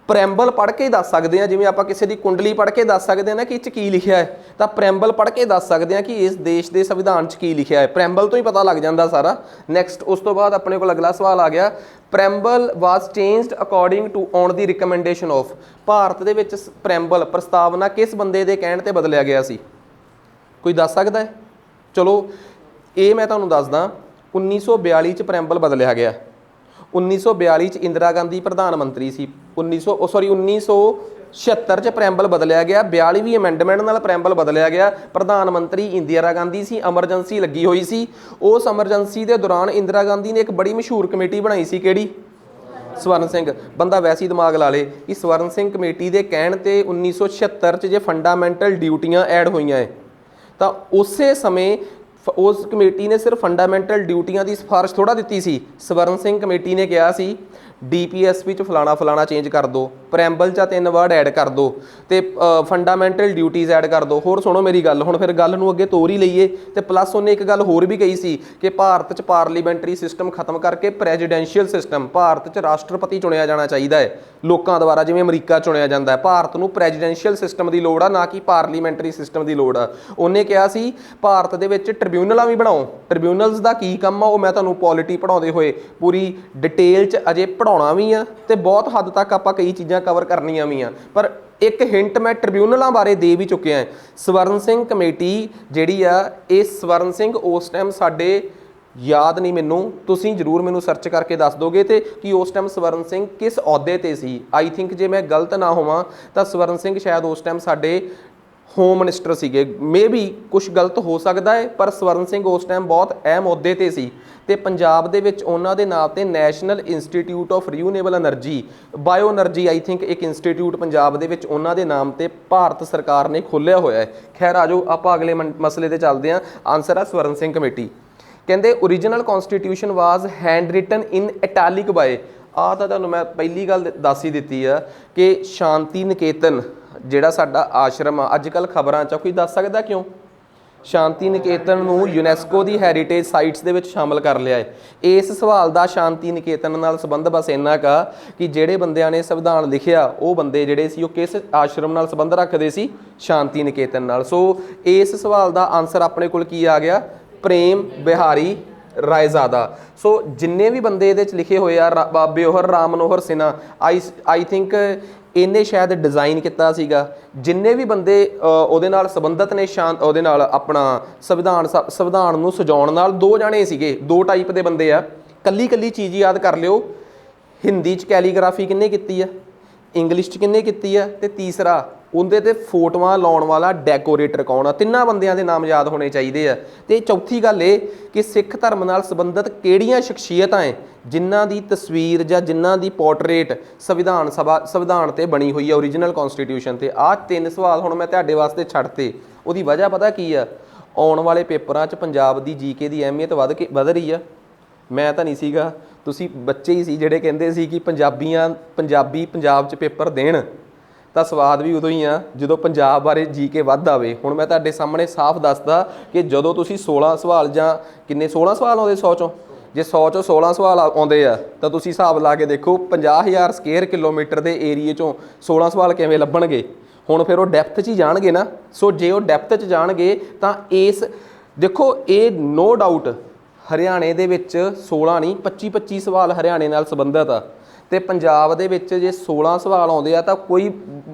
ਪ੍ਰੈਂਬਲ ਪੜ੍ਹ ਕੇ ਦੱਸ ਸਕਦੇ ਹਾਂ, ਜਿਵੇਂ ਆਪਾਂ ਕਿਸੇ ਦੀ ਕੁੰਡਲੀ ਪੜ੍ਹ ਕੇ ਦੱਸ ਸਕਦੇ ਹਾਂ ਨਾ ਕਿ ਇਹ 'ਚ ਕੀ ਲਿਖਿਆ ਹੈ, ਤਾਂ ਪ੍ਰੈਂਬਲ ਪੜ੍ਹ ਕੇ ਦੱਸ ਸਕਦੇ ਹਾਂ ਕਿ ਇਸ ਦੇਸ਼ ਦੇ ਸੰਵਿਧਾਨ 'ਚ ਕੀ ਲਿਖਿਆ ਹੈ। ਪ੍ਰੈਂਬਲ ਤੋਂ ਹੀ ਪਤਾ ਲੱਗ ਜਾਂਦਾ ਸਾਰਾ। ਨੈਕਸਟ ਉਸ ਤੋਂ ਬਾਅਦ ਆਪਣੇ ਕੋਲ ਅਗਲਾ ਸਵਾਲ ਆ ਗਿਆ, preamble was changed according to on the recommendation of. Bharat ਦੇ ਵਿੱਚ ਪ੍ਰੈਂਬਲ ਪ੍ਰਸਤਾਵਨਾ ਕਿਸ ਬੰਦੇ ਦੇ ਕਹਿਣ ਤੇ ਬਦਲਿਆ ਗਿਆ ਸੀ? ਕੋਈ ਦੱਸ ਸਕਦਾ ਹੈ? ਚਲੋ ਇਹ ਮੈਂ ਤੁਹਾਨੂੰ ਦੱਸਦਾ, 1942 'ਚ ਪ੍ਰੈਂਬਲ ਬਦਲਿਆ ਗਿਆ। 1942 'ਚ ਇੰਦਰਾ ਗਾਂਧੀ ਪ੍ਰਧਾਨ ਮੰਤਰੀ ਸੀ। 1900 76 ਚ ਪ੍ਰੈਂਬਲ ਬਦਲਿਆ ਗਿਆ, 42ਵੀਂ ਅਮੈਂਡਮੈਂਟ ਨਾਲ ਪ੍ਰੈਂਬਲ ਬਦਲਿਆ ਗਿਆ। ਪ੍ਰਧਾਨ ਮੰਤਰੀ ਇੰਦਰਾ ਗਾਂਧੀ ਸੀ, ਐਮਰਜੈਂਸੀ ਲੱਗੀ ਹੋਈ ਸੀ। ਉਸ ਐਮਰਜੈਂਸੀ ਦੇ ਦੌਰਾਨ ਇੰਦਰਾ ਗਾਂਧੀ ਨੇ ਇੱਕ ਬੜੀ ਮਸ਼ਹੂਰ ਕਮੇਟੀ ਬਣਾਈ ਸੀ, ਕਿਹੜੀ? ਸਵਰਨ ਸਿੰਘ। ਬੰਦਾ ਵੈਸੇ ਹੀ ਦਿਮਾਗ ਲਾ ਲੇ ਕਿ ਸਵਰਨ ਸਿੰਘ ਕਮੇਟੀ ਦੇ ਕਹਿਣ ਤੇ 1976 ਚ ਜੇ ਫੰਡਾਮੈਂਟਲ ਡਿਊਟੀਆਂ ਐਡ ਹੋਈਆਂ ਹੈ ਤਾਂ ਉਸੇ ਸਮੇਂ ਉਸ ਕਮੇਟੀ ਨੇ ਸਿਰਫ ਫੰਡਾਮੈਂਟਲ ਡਿਊਟੀਆਂ ਦੀ ਸਿਫਾਰਿਸ਼ ਥੋੜਾ ਦਿੱਤੀ ਸੀ। ਸਵਰਨ ਸਿੰਘ ਕਮੇਟੀ ਨੇ ਕਿਹਾ ਸੀ DPSP ਚ ਫਲਾਣਾ ਫਲਾਣਾ ਚੇਂਜ ਕਰ ਦਿਓ, ਪ੍ਰੈਂਬਲ 'ਚ 3 ਵਰਡ ਐਡ ਕਰ ਦਿਓ ਤੇ ਫੰਡਾਮੈਂਟਲ ਡਿਊਟੀਜ਼ ਐਡ ਕਰ ਦਿਓ। ਹੋਰ ਸੁਣੋ ਮੇਰੀ ਗੱਲ, ਹੁਣ ਫਿਰ ਗੱਲ ਨੂੰ ਅੱਗੇ ਤੋਰ ਹੀ ਲਈਏ। ਤੇ ਪਲੱਸ ਉਹਨੇ ਇੱਕ ਗੱਲ ਹੋਰ ਵੀ ਕਹੀ ਸੀ ਕਿ ਭਾਰਤ 'ਚ ਪਾਰਲੀਮੈਂਟਰੀ ਸਿਸਟਮ ਖਤਮ ਕਰਕੇ ਪ੍ਰੈਜ਼ੀਡੈਂਸ਼ੀਅਲ ਸਿਸਟਮ, ਭਾਰਤ 'ਚ ਰਾਸ਼ਟਰਪਤੀ ਚੁਣਿਆ ਜਾਣਾ ਚਾਹੀਦਾ ਹੈ ਲੋਕਾਂ ਦੁਆਰਾ, ਜਿਵੇਂ ਅਮਰੀਕਾ ਚੁਣਿਆ ਜਾਂਦਾ ਹੈ। ਭਾਰਤ ਨੂੰ ਪ੍ਰੈਜ਼ੀਡੈਂਸ਼ੀਅਲ ਸਿਸਟਮ ਦੀ ਲੋੜ ਆ, ਨਾ ਕਿ ਪਾਰਲੀਮੈਂਟਰੀ ਸਿਸਟਮ ਦੀ ਲੋੜ ਆ। ਉਹਨੇ ਕਿਹਾ ਸੀ ਭਾਰਤ ਦੇ ਵਿੱਚ ਟ੍ਰਿਬਿਊਨਲਾਂ ਵੀ ਬਣਾਓ। ਟ੍ਰਿਬਿਊਨਲਸ ਦਾ ਕੀ ਕੰਮ ਆ ਉਹ ਮੈਂ ਤੁਹਾਨੂੰ ਪੋਲਿਟੀ ਪੜ੍ਹਾਉਂਦੇ ਹੋਏ ਪੂਰੀ ਡਿਟੇਲ 'ਚ ਅਜੇ ਪੜ੍ਹਾਉਣਾ ਵੀ ਆ ਤੇ ਬਹੁਤ ਹੱਦ ਤੱਕ ਆਪਾਂ ਕਈ ਚੀਜ਼ਾਂ ਕਵਰ ਕਰਨੀਆਂ ਵੀ ਆ, ਪਰ ਇੱਕ ਹਿੰਟ ਮੈਂ ਟ੍ਰਿਬਿਊਨਲਾਂ ਬਾਰੇ ਦੇ ਵੀ ਚੁੱਕਿਆ। ਸਵਰਨ ਸਿੰਘ ਕਮੇਟੀ ਜਿਹੜੀ ਆ, ਇਹ ਸਵਰਨ ਸਿੰਘ ਉਸ ਟਾਈਮ ਸਾਡੇ ਯਾਦ ਨਹੀਂ ਮੈਨੂੰ, ਤੁਸੀਂ ਜ਼ਰੂਰ ਮੈਨੂੰ ਸਰਚ ਕਰਕੇ ਦੱਸ ਦੋਗੇ ਤੇ ਕਿ ਉਸ ਟਾਈਮ ਸਵਰਨ ਸਿੰਘ ਕਿਸ ਅਹੁਦੇ ਤੇ ਸੀ। ਆਈ ਥਿੰਕ ਜੇ ਮੈਂ ਗਲਤ ਨਾ ਹੋਵਾਂ ਤਾਂ ਸਵਰਨ ਸਿੰਘ ਸ਼ਾਇਦ ਉਸ ਟਾਈਮ ਸਾਡੇ ਹੋਮ ਮਿਨਿਸਟਰ ਸੀਗੇ। ਮੇ ਬੀ ਕੁਛ ਗਲਤ ਹੋ ਸਕਦਾ ਹੈ, ਪਰ ਸਵਰਨ ਸਿੰਘ ਉਸ ਟਾਈਮ ਬਹੁਤ ਅਹਿਮ ਅਹੁਦੇ ਤੇ ਸੀ ਤੇ ਪੰਜਾਬ ਦੇ ਵਿੱਚ ਉਹਨਾਂ ਦੇ ਨਾਂ ਤੇ national institute of renewable energy, bio energy I think ਇੱਕ ਇੰਸਟੀਚਿਊਟ ਪੰਜਾਬ ਦੇ ਵਿੱਚ ਉਹਨਾਂ ਦੇ ਨਾਮ ਤੇ ਭਾਰਤ ਸਰਕਾਰ ਨੇ ਖੋਲ੍ਹਿਆ ਹੋਇਆ ਹੈ। ਖੈਰ ਆਜੋ ਆਪਾਂ ਅਗਲੇ ਮਸਲੇ ਤੇ ਚੱਲਦੇ ਹਾਂ। ਆਨਸਰ ਆ ਸਵਰਨ ਸਿੰਘ ਕਮੇਟੀ। ਕਹਿੰਦੇ original constitution was hand written in italic by. ਆਹ ਤਾਂ ਤੁਹਾਨੂੰ ਮੈਂ ਪਹਿਲੀ ਗੱਲ ਦੱਸ ਹੀ ਦਿੱਤੀ ਆ ਕਿ ਸ਼ਾਂਤੀ ਨਿਕੇਤਨ ਜਿਹੜਾ ਸਾਡਾ ਆਸ਼ਰਮ ਆ, ਅੱਜ ਕੱਲ੍ਹ ਖਬਰਾਂ 'ਚ ਕੋਈ ਦੱਸ ਸਕਦਾ ਕਿਉਂ ਸ਼ਾਂਤੀ ਨਿਕੇਤਨ ਨੂੰ ਯੂਨੈਸਕੋ ਦੀ ਹੈਰੀਟੇਜ ਸਾਈਟਸ ਦੇ ਵਿੱਚ ਸ਼ਾਮਲ ਕਰ ਲਿਆ ਹੈ? ਇਸ ਸਵਾਲ ਦਾ ਸ਼ਾਂਤੀ ਨਿਕੇਤਨ ਨਾਲ ਸੰਬੰਧ ਬਸ ਇੰਨਾ ਕਾ ਕਿ ਜਿਹੜੇ ਬੰਦਿਆਂ ਨੇ ਸੰਵਿਧਾਨ ਲਿਖਿਆ ਉਹ ਬੰਦੇ ਜਿਹੜੇ ਸੀ ਉਹ ਕਿਸ ਆਸ਼ਰਮ ਨਾਲ ਸੰਬੰਧ ਰੱਖਦੇ ਸੀ? ਸ਼ਾਂਤੀ ਨਿਕੇਤਨ ਨਾਲ। ਸੋ ਇਸ ਸਵਾਲ ਦਾ ਆਨਸਰ ਆਪਣੇ ਕੋਲ ਕੀ ਆ ਗਿਆ? ਪ੍ਰੇਮ ਬਿਹਾਰੀ ਰਾਏਜ਼ਾਦਾ। ਸੋ ਜਿੰਨੇ ਵੀ ਬੰਦੇ ਇਹਦੇ 'ਚ ਲਿਖੇ ਹੋਏ ਆ, ਬਿਓਹਰ ਰਾਮ ਮਨੋਹਰ ਸਿਨਹਾ, ਆਈ ਥਿੰਕ ਇਹਨੇ ਸ਼ਾਇਦ ਡਿਜ਼ਾਈਨ ਕੀਤਾ ਸੀਗਾ। ਜਿੰਨੇ ਵੀ ਬੰਦੇ ਉਹਦੇ ਨਾਲ ਸੰਬੰਧਿਤ ਨੇ, ਉਹਦੇ ਨਾਲ ਆਪਣਾ ਸੰਵਿਧਾਨ ਨੂੰ ਸਜਾਉਣ ਨਾਲ, 2 ਜਾਣੇ ਸੀਗੇ, 2 ਟਾਈਪ ਦੇ ਬੰਦੇ ਆ। ਕੱਲੀ ਕੱਲੀ ਚੀਜ਼ ਯਾਦ ਕਰ ਲਿਓ। ਹਿੰਦੀ 'ਚ ਕੈਲੀਗ੍ਰਾਫੀ ਕਿਹਨੇ ਕੀਤੀ ਆ, ਇੰਗਲਿਸ਼ 'ਚ ਕਿਹਨੇ ਕੀਤੀ ਆ, ਤੇ ਤੀਸਰਾ ਉਹਦੇ ਤੇ ਫੋਟੋਆਂ ਲਾਉਣ ਵਾਲਾ ਡੈਕੋਰੇਟਰ ਕੌਣ ਆ। 3 ਬੰਦਿਆਂ ਦੇ ਨਾਮ ਯਾਦ ਹੋਣੇ ਚਾਹੀਦੇ ਆ। ਤੇ ਚੌਥੀ ਗੱਲ ਇਹ ਕਿ ਸਿੱਖ ਧਰਮ ਨਾਲ ਸੰਬੰਧਿਤ ਕਿਹੜੀਆਂ ਸ਼ਖਸੀਅਤਾਂ ਹੈ ਜਿਨ੍ਹਾਂ ਦੀ ਤਸਵੀਰ ਜਾਂ ਜਿਨ੍ਹਾਂ ਦੀ ਪੋਰਟਰੇਟ ਸੰਵਿਧਾਨ ਤੇ ਬਣੀ ਹੋਈ ਹੈ, ਓਰੀਜਨਲ ਕਨਸਟੀਟਿਊਸ਼ਨ ਤੇ। ਆਹ 3 ਸਵਾਲ ਹੁਣ ਮੈਂ ਤੁਹਾਡੇ ਵਾਸਤੇ ਛੱਡਤੇ। ਉਹਦੀ ਵਜ੍ਹਾ ਪਤਾ ਕੀ ਆ? ਆਉਣ ਵਾਲੇ ਪੇਪਰਾਂ 'ਚ ਪੰਜਾਬ ਦੀ ਜੀਕੇ ਦੀ ਅਹਿਮੀਅਤ ਵਧ ਰਹੀ ਆ। ਮੈਂ ਤਾਂ ਨਹੀਂ ਸੀਗਾ, ਤੁਸੀਂ ਬੱਚੇ ਹੀ ਸੀ ਜਿਹੜੇ ਕਹਿੰਦੇ ਸੀ ਕਿ ਪੰਜਾਬੀ ਪੰਜਾਬ 'ਚ ਪੇਪਰ ਦੇਣ ਤਾਂ ਸਵਾਦ ਵੀ ਉਦੋਂ ਹੀ ਆ ਜਦੋਂ ਪੰਜਾਬ ਬਾਰੇ ਜੀਕੇ ਵੱਧ ਆਵੇ। ਹੁਣ ਮੈਂ ਤੁਹਾਡੇ ਸਾਹਮਣੇ ਸਾਫ਼ ਦੱਸਦਾ ਕਿ ਜਦੋਂ ਤੁਸੀਂ 16 ਸਵਾਲ ਜਾਂ ਕਿੰਨੇ 16 ਸਵਾਲ ਆਉਂਦੇ 100 ਚੋਂ, ਜੇ 100 ਚੋਂ 16 ਸਵਾਲ ਆਉਂਦੇ ਆ ਤਾਂ ਤੁਸੀਂ ਹਿਸਾਬ ਲਾ ਕੇ ਦੇਖੋ 50,000 ਸਕੁਅਰ ਕਿਲੋਮੀਟਰ ਦੇ ਏਰੀਏ 'ਚੋਂ 16 ਸਵਾਲ ਕਿਵੇਂ ਲੱਭਣਗੇ। ਹੁਣ ਫਿਰ ਉਹ ਡੈਪਥ 'ਚ ਹੀ ਜਾਣਗੇ ਨਾ। ਸੋ ਜੇ ਉਹ ਡੈਪਥ 'ਚ ਜਾਣਗੇ ਤਾਂ ਇਸ ਦੇਖੋ ਇਹ ਨੋ ਡਾਊਟ ਹਰਿਆਣੇ ਦੇ ਵਿੱਚ 16 ਨਹੀਂ 25 ਸਵਾਲ ਹਰਿਆਣੇ ਨਾਲ ਸੰਬੰਧਿਤ ਆ ਤੇ ਪੰਜਾਬ ਦੇ ਵਿੱਚ ਜੇ 16 ਸਵਾਲ ਆਉਂਦੇ ਆ ਤਾਂ ਕੋਈ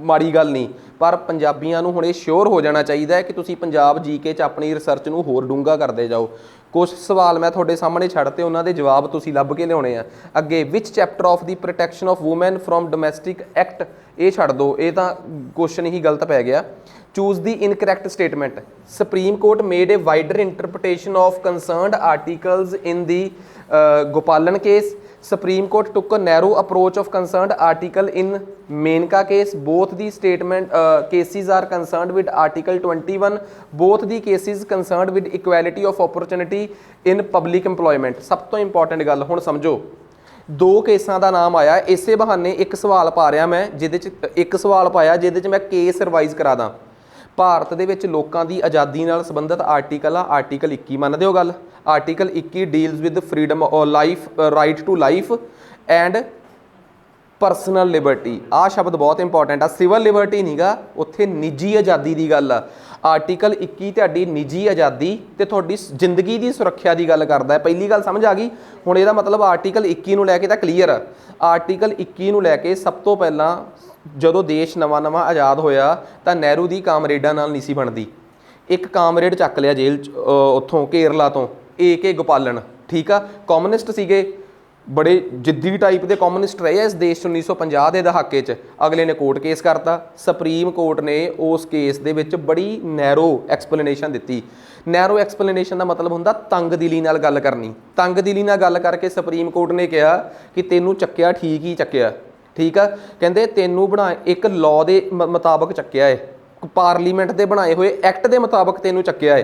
ਮਾੜੀ ਗੱਲ ਨਹੀਂ। ਪਰ ਪੰਜਾਬੀਆਂ ਨੂੰ ਹੁਣ ਇਹ ਸ਼ੋਰ ਹੋ ਜਾਣਾ ਚਾਹੀਦਾ ਹੈ ਕਿ ਤੁਸੀਂ ਪੰਜਾਬ ਜੀਕੇ 'ਚ ਆਪਣੀ ਰਿਸਰਚ ਨੂੰ ਹੋਰ ਡੂੰਘਾ ਕਰਦੇ ਜਾਓ। ਕੁਝ ਸਵਾਲ ਮੈਂ ਤੁਹਾਡੇ ਸਾਹਮਣੇ ਛੱਡਤੇ, ਉਹਨਾਂ ਦੇ ਜਵਾਬ ਤੁਸੀਂ ਲੱਭ ਕੇ ਲਿਆਉਣੇ ਆ। ਅੱਗੇ ਵਿਚ chapter of the protection of women from domestic act, ਇਹ ਛੱਡ ਦਿਓ, ਇਹ ਤਾਂ ਕੁਐਸਚਨ ਹੀ ਗਲਤ ਪੈ ਗਿਆ। Choose the incorrect statement. Supreme court made a wider interpretation of concerned articles in the Gopalan case. Supreme Court took a narrow approach of concerned article in Menka case. Both the cases are concerned with Article 21. Both the cases concerned with equality of opportunity in public employment. ਸਭ ਤੋਂ important ਗੱਲ ਹੁਣ ਸਮਝੋ, 2 ਕੇਸਾਂ ਦਾ ਨਾਮ ਆਇਆ, ਇਸੇ ਬਹਾਨੇ ਇੱਕ ਸਵਾਲ ਪਾ ਰਿਹਾ ਮੈਂ ਜਿਹਦੇ 'ਚ ਇੱਕ ਸਵਾਲ ਪਾਇਆ ਜਿਹਦੇ 'ਚ ਮੈਂ ਕੇਸ ਰਿਵਾਈਜ਼ ਕਰਾ ਦਾਂ। ਭਾਰਤ ਦੇ ਵਿੱਚ ਲੋਕਾਂ ਦੀ ਆਜ਼ਾਦੀ ਨਾਲ ਸੰਬੰਧਿਤ ਆਰਟੀਕਲ ਆ ਆਰਟੀਕਲ 21, ਮੰਨਦੇ ਹੋ ਗੱਲ? ਆਰਟੀਕਲ 21 ਡੀਲਸ ਵਿਦ ਫਰੀडम ਔਰ life, right to life and personal liberty. ਆਹ ਸ਼ਬਦ ਬਹੁਤ ਇੰਪੋਰਟੈਂਟ ਆ, ਸਿਵਲ ਲਿਬਰਟੀ ਨਹੀਂਗਾ, ਉੱਥੇ ਨਿੱਜੀ ਆਜ਼ਾਦੀ ਦੀ ਗੱਲ ਆ। ਆਰਟੀਕਲ 21 ਤੁਹਾਡੀ ਨਿੱਜੀ ਆਜ਼ਾਦੀ ਤੇ ਤੁਹਾਡੀ ਜ਼ਿੰਦਗੀ ਦੀ ਸੁਰੱਖਿਆ ਦੀ ਗੱਲ ਕਰਦਾ ਹੈ। ਪਹਿਲੀ ਗੱਲ ਸਮਝ ਆ ਗਈ? ਹੁਣ ਇਹਦਾ ਮਤਲਬ ਆਰਟੀਕਲ 21 ਨੂੰ ਲੈ ਕੇ ਤਾਂ ਕਲੀਅਰ ਆ। ਆਰਟੀਕਲ 21 ਨੂੰ ਲੈ ਕੇ ਸਭ ਤੋਂ ਪਹਿਲਾਂ ਜਦੋਂ ਦੇਸ਼ ਨਵਾਂ ਆਜ਼ਾਦ ਹੋਇਆ ਤਾਂ ਨਹਿਰੂ ਦੀ ਕਾਮਰੇਡਾਂ ਨਾਲ ਨਹੀਂ ਸੀ ਬਣਦੀ। ਇੱਕ ਕਾਮਰੇਡ ਚੱਕ ਲਿਆ ਜੇਲ੍ਹ 'ਚ ਉੱਥੋਂ ਕੇਰਲਾ ਤੋਂ, AK ਗੋਪਾਲਨ, ਠੀਕ ਆ, ਕਮਿਊਨਿਸਟ ਸੀਗੇ, बड़े जिद्दी टाइप के कॉमनिस्ट रहे हैं इस देश 1950 के दहाके च। अगले ने कोर्ट केस करता, सुप्रीम कोर्ट ने उस केस दे विच बड़ी नैरो एक्सप्लेनेशन दी। नैरो एक्सप्लेनेशन का मतलब होंदा तंग दिली नाल गल करनी। तंग दिली नाल गल करके सुप्रीम कोर्ट ने कहा कि तेनू चक्या ठीक ही चक्या, ठीक है, कहते तेनू बना एक लॉ के मुताबक चक्या है, पार्लीमेंट के बनाए हुए एक्ट के मुताबक तेनू चक्या है।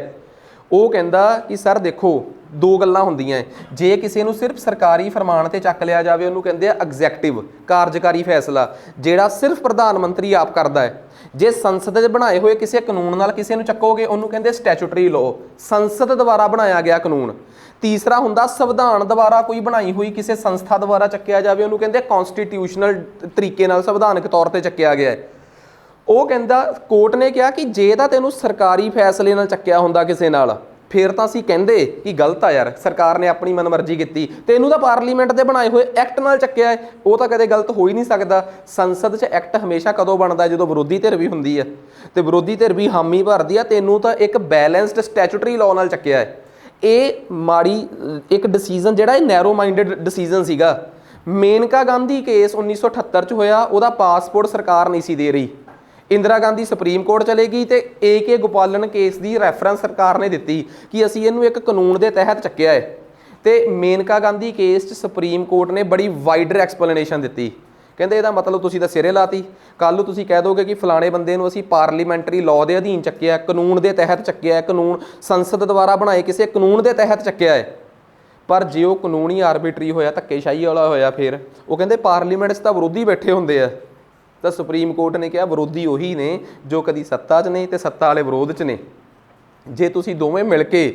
वो कहता कि सर देखो दो गल्लां हुंदियां, जे किसी नूं सिर्फ सरकारी फरमान ते चक लिया जाए उन्होंने कहते हैं एग्जैक्टिव कार्यकारी फैसला, जिहड़ा सिर्फ प्रधानमंत्री आप करता है। जे संसद दे बनाए हुए किसी कानून नाल किसी नूं चकोगे उन्होंने कहते स्टैचूटरी लॉ, संसद द्वारा बनाया गया कानून। तीसरा हुंदा संविधान द्वारा कोई बनाई हुई किसी संस्था द्वारा चक्या जाए उन्होंने कहते कॉन्स्टिट्यूशनल तरीके नाल संविधानक तौर पर चक्या गया है। ਉਹ ਕਹਿੰਦਾ कोर्ट ने कहा कि जे ਤਾਂ ਤੈਨੂੰ सरकारी फैसले ਨਾਲ ਚੱਕਿਆ ਹੁੰਦਾ ਕਿਸੇ ਨਾਲ ਫਿਰ ਤਾਂ ਅਸੀਂ ਕਹਿੰਦੇ कि गलत ਆ यार, सरकार ने अपनी मनमर्जी की, ਤੈਨੂੰ ਤਾਂ पार्लीमेंट ਦੇ बनाए हुए एक्ट ਨਾਲ ਚੱਕਿਆ ਹੈ, ਉਹ ਤਾਂ ਕਦੇ गलत हो ही नहीं सकता। संसद 'ਚ एक्ट हमेशा कदों बनता है ਜਦੋਂ ਵਿਰੋਧੀ ਧਿਰ ਵੀ ਹੁੰਦੀ ਹੈ ਤੇ ਵਿਰੋਧੀ ਧਿਰ ਵੀ ਹਾਮੀ ਭਰਦੀ ਆ, ਤੈਨੂੰ ਤਾਂ ਇੱਕ ਬੈਲੈਂਸਡ ਸਟੈਚੂਟਰੀ ਲਾਅ ਨਾਲ ਚੱਕਿਆ ਹੈ। ਇਹ ਮਾੜੀ ਇੱਕ ਡਿਸੀਜਨ ਜਿਹੜਾ ਇਹ ਨੈਰੋ ਮਾਈਂਡਡ ਡਿਸੀਜਨ ਸੀਗਾ। ਮੇਨਕਾ ਗਾਂਧੀ ਕੇਸ 1978 'ਚ ਹੋਇਆ, ਉਹਦਾ ਪਾਸਪੋਰਟ ਸਰਕਾਰ ਨਹੀਂ ਸੀ ਦੇ ਰਹੀ। इंदिरा गांधी सुप्रीम कोर्ट चले गई तो AK गोपालन केस की रैफरेंस सरकार ने दी कि असी इनू एक कानून के तहत चक्या है। तो मेनका गांधी केस च सुप्रीम कोर्ट ने बड़ी वाइडर एक्सप्लेनेशन दी, कहते यदा मतलब तुसीं तां सिरे लाती, कल तुसीं कह दोगे कि फलाने बंदे नूं असीं पार्लीमेंटरी लॉ के अधीन चक्या, कानून के तहत चक्या है, कानून संसद द्वारा बनाए किसी कानून के तहत चक्या है। पर जे वो कानून ही आर्बिटरी होया, धक्केशाही वाला होया, फिर वो कहते पार्लीमेंट च तां विरोधी बैठे हुंदे आ। तो सुप्रीम कोर्ट ने कहा विरोधी उही ने जो कभी सत्ता च ने तो सत्ता वाले विरोध च ने। जे तुसीं दोवें मिल के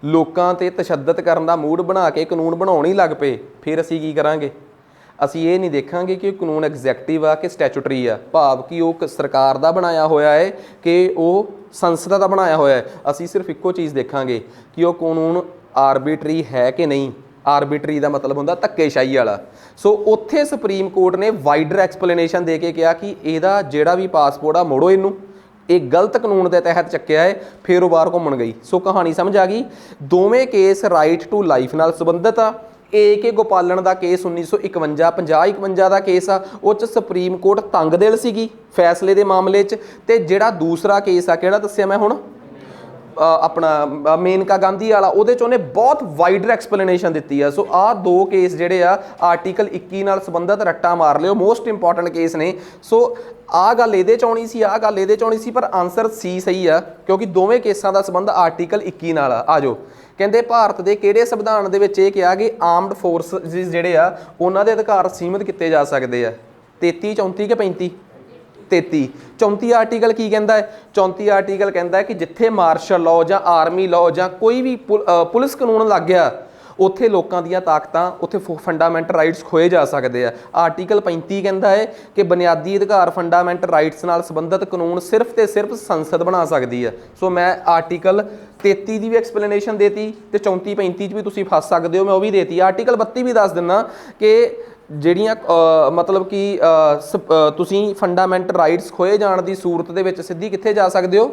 लोकां ते तशद्दद करन दा मूड बना के कानून बनाउण ही लग पे, फिर असीं की करांगे? असीं ये नहीं देखांगे कि कानून एग्जैक्टिव आ कि स्टैचूटरी आ, भाव कि वो सरकार दा बनाया होया है कि वो संसद दा बनाया होया है। असीं सिर्फ इक्को चीज़ देखांगे कि वो कानून आर्बिटरी है कि नहीं। आर्बिटरी का मतलब होंदा धक्केशाही वाला। सो उत्थे सुप्रीम कोर्ट ने वाइडर एक्सप्लेनेशन दे के कहा कि इहदा जिहड़ा भी पासपोर्ट आ मोड़ो इनू, एक गलत कानून के तहत चक्या है, फिर वो बाहर घूमन गई। सो कहानी समझ आ गई। दोवें केस राइट टू लाइफ नाल संबंधित आ। AK गोपालन का केस 1951 50-51 का केस आ, उस सुप्रीम कोर्ट तंग दिल सीगी फैसले के मामले च। ते जिहड़ा दूसरा केस आ किहड़ा दस्सिया मैं हुण अपना मेनका गांधी वाला, वो उन्हें बहुत वाइडर एक्सप्लेनेशन दी है। सो आ दो केस जोड़े आर्टिकल 21 नाल संबंधित रट्टा मार लियो, मोस्ट इंपॉर्टेंट केस ने। सो आ गल ये आनी सी, आ गल ये आनी सी, पर आंसर सी सही है क्योंकि दोवें केसां का संबंध आर्टिकल 21 नाल आ जाओ। कहते भारत के किहड़े संविधान दे विच कहा कि आर्मड फोर्सिस जिहड़े आ उन्हां दे अधिकार सीमित किए जा सकते हैं। 33 34 के 35 33 34 आर्टिकल की कहता है? 34 आर्टिकल कहता है कि जिथे मार्शल लॉ या आर्मी लॉ या कोई भी पुलिस कानून लग गया उत्थे लोगों दी ताकतां, उत्थे फंडामेंटल राइट्स खोए जा सकते हैं। आर्टिकल 35 कहता है कि बुनियादी अधिकार फंडामेंटल राइट्स नाल संबंधित कानून सिर्फ तो सिर्फ संसद बना सकती है। सो मैं आर्टिकल 33 की भी एक्सप्लेनेशन देती तो 34 35 भी तुसीं फस सकते हो, मैं वो भी देती। आर्टिकल 32 भी दस दिना कि ਜਿਹੜੀਆਂ मतलब कि ਤੁਸੀਂ फंडामेंटल राइट्स खोए जाने की सूरत ਦੇ ਵਿੱਚ ਸਿੱਧੀ ਕਿੱਥੇ ਜਾ ਸਕਦੇ ਹੋ?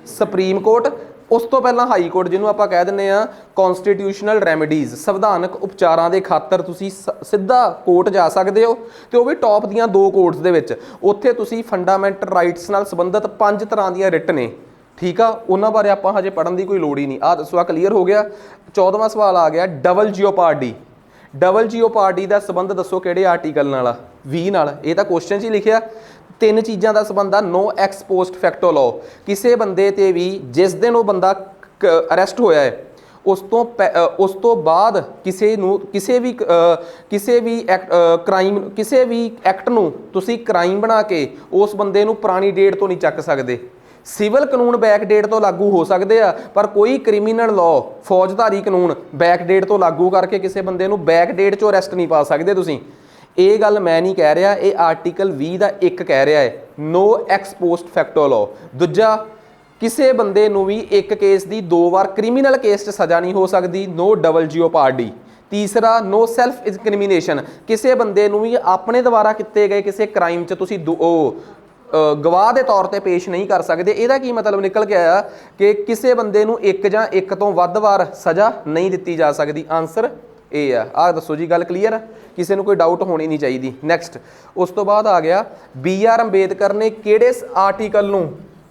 Supreme court. उस तो पहला हाई कोर्ट जिन्होंने आप कह दें कॉन्स्टिट्यूशनल रैमेडीज़, संविधानक उपचारां दे खातर तुसी सीधा कोर्ट जा सकते हो। तो वह भी टॉप दियां 2 कोर्ट्स दे विच उत्थे तुसी फंडामेंटल राइट्स नाल संबंधित 5 तरह दियां रिट ने, ठीक आ। उन्हां बारे आपां हजे पढ़न की कोई लोड़ ही नहीं। आ दसो, क्लीयर हो गया। 14वां सवाल आ गया डबल जियोपार्डी। डबल जियोपार्डी का संबंध दसो किहड़े आर्टिकल नाल? 20 नाल। ये तो क्वेश्चन च ही लिखिया। 3 चीज़ों का संबंध आ। No ex post facto law, किसी बंदे ते भी जिस दिन वो बंदा अरेस्ट होया है उस तो बाद किसी भी एक्ट नूं तुसी क्राइम बना के उस बंदे नूं पुरानी डेट तो नहीं चक सकते। सिविल कानून बैक डेट तो लागू हो सकते हैं, पर कोई क्रिमीनल लॉ फौजदारी कानून बैक डेट तो लागू करके किसी बंदे नूं बैक डेट चो अरेस्ट नहीं पा सकते तुसीं। ये गल मैं नहीं कह रहा, ये आर्टिकल 20 का 1 कह रहा है, no ex post facto law. दूजा, किसी बंदे नूं भी एक केस की 2 बार क्रिमीनल केस च सज़ा नहीं हो सकती, नो डबल जियोपार्डी। तीसरा, नो सैल्फ इंक्रिमिनेशन, किसी बंदे नूं भी अपने द्वारा किए गए किसी क्राइम च तुसीं गवाह के तौर पर पेश नहीं कर सकते। ਇਹਦਾ ਕੀ मतलब निकल के आया कि किसी बंदे नूं एक जां एक तो वध वार सज़ा नहीं दी जा सकती। आंसर ए आ दसो जी, गल क्लीयर आ, किसी को कोई डाउट होनी नहीं चाहिए। नैक्सट उस तो बाद आ गया BR अंबेडकर ने किहड़े आर्टिकल नूं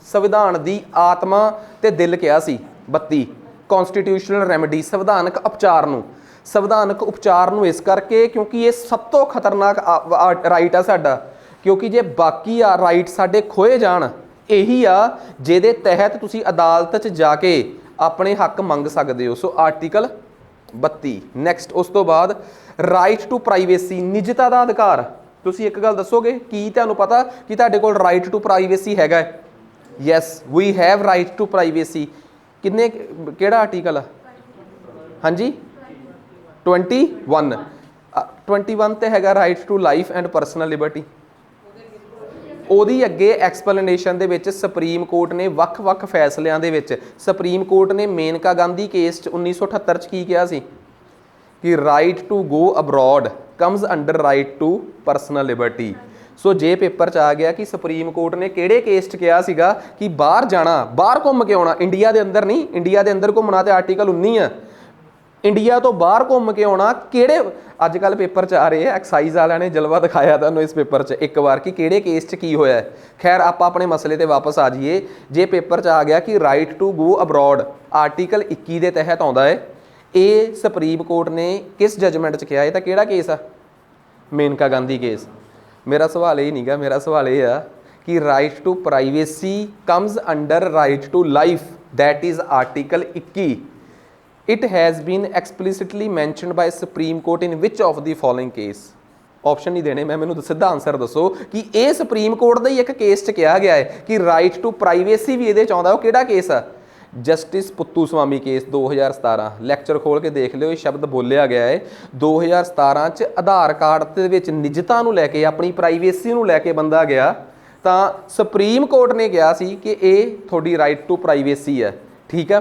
संविधान की आत्मा ते दिल कहा सी? 32 कॉन्स्टिट्यूशनल रैमेडी, संविधानक उपचार नूं। संविधानक उपचार नूं इस करके क्योंकि ये सब तो खतरनाक राइट आ साडा, क्योंकि जे बाकी राइट साडे खोए जाण, यही आ जिहदे तहत तुसीं अदालत च जाके अपने हक मंग सकते हो। So article 32। नैक्सट उस तो बाद राइट टू प्राइवेसी, निजता का अधिकार। तुसीं एक गल दसोगे कि तुहानूं पता कि तुहाडे कोल राइट टू प्राइवेसी हैगा? Yes, we have right to privacy. किन्ने किहड़ा आर्टिकल? हाँ जी 21 ते हैगा right to life and personal liberty. ਉਹਦੀ ਅੱਗੇ ਐਕਸਪਲੇਨੇਸ਼ਨ ਦੇ ਵਿੱਚ ਸੁਪਰੀਮ ਕੋਰਟ ਨੇ ਵੱਖ-ਵੱਖ ਫੈਸਲਿਆਂ ਦੇ ਵਿੱਚ ਸੁਪਰੀਮ ਕੋਰਟ ਨੇ ਮੇਨਕਾ ਗਾਂਧੀ ਕੇਸ 'ਚ 1978 'ਚ ਕੀ ਕਿਹਾ ਸੀ ਕਿ right to go abroad comes under right to personal liberty. So ਜੇ ਪੇਪਰ 'ਚ ਆ ਗਿਆ ਕਿ ਸੁਪਰੀਮ ਕੋਰਟ ਨੇ ਕਿਹੜੇ ਕੇਸ 'ਚ ਕਿਹਾ ਸੀਗਾ ਕਿ ਬਾਹਰ ਜਾਣਾ, ਬਾਹਰ ਘੁੰਮ ਕੇ ਆਉਣਾ, ਇੰਡੀਆ ਦੇ ਅੰਦਰ ਨਹੀਂ, ਇੰਡੀਆ ਦੇ ਅੰਦਰ ਘੁੰਮਣਾ ਤੇ ਆਰਟੀਕਲ 19 ਆ, इंडिया तो बाहर घूम के आना किहड़े अजकल पेपर च आ रहे हैं, एक्साइज वालिਆਂ ने जलवा दिखाया तुहानूं इस पेपर च एक बार कि किहड़े केस च की होया है। खैर आप अपने मसले ते वापस आ जाइए। जे पेपर च आ गया कि right to go abroad article 21 के तहत आउंदा है, ये सुप्रीम कोर्ट ने किस जजमेंट च कहा है तो किहड़ा केस आ? मेनका गांधी केस। मेरा सवाल ये नहीं गा, मेरा सवाल ये आ कि right to privacy comes under right to life, that is article 21। It has been explicitly mentioned by Supreme Court in which of the following case? Option नहीं देने, मैं मैनूं सीधा आंसर दसो कि ये सुप्रीम कोर्ट का ही एक केस च कहा गया है कि राइट टू प्राइवेसी भी ये चाहता है। वो किहड़ा केस आ? जस्टिस पुत्तू स्वामी केस 2017। लैक्चर खोल के देख लियो, ये शब्द बोलिया गया है 2017 च आधार कार्ड दे विच निजता नूं लैके अपनी प्राइवेसी नूं लैके बंदा गया तो सुप्रीम कोर्ट ने कहा सी कि ये थोड़ी राइट टू प्राइवेसी है। ठीक है,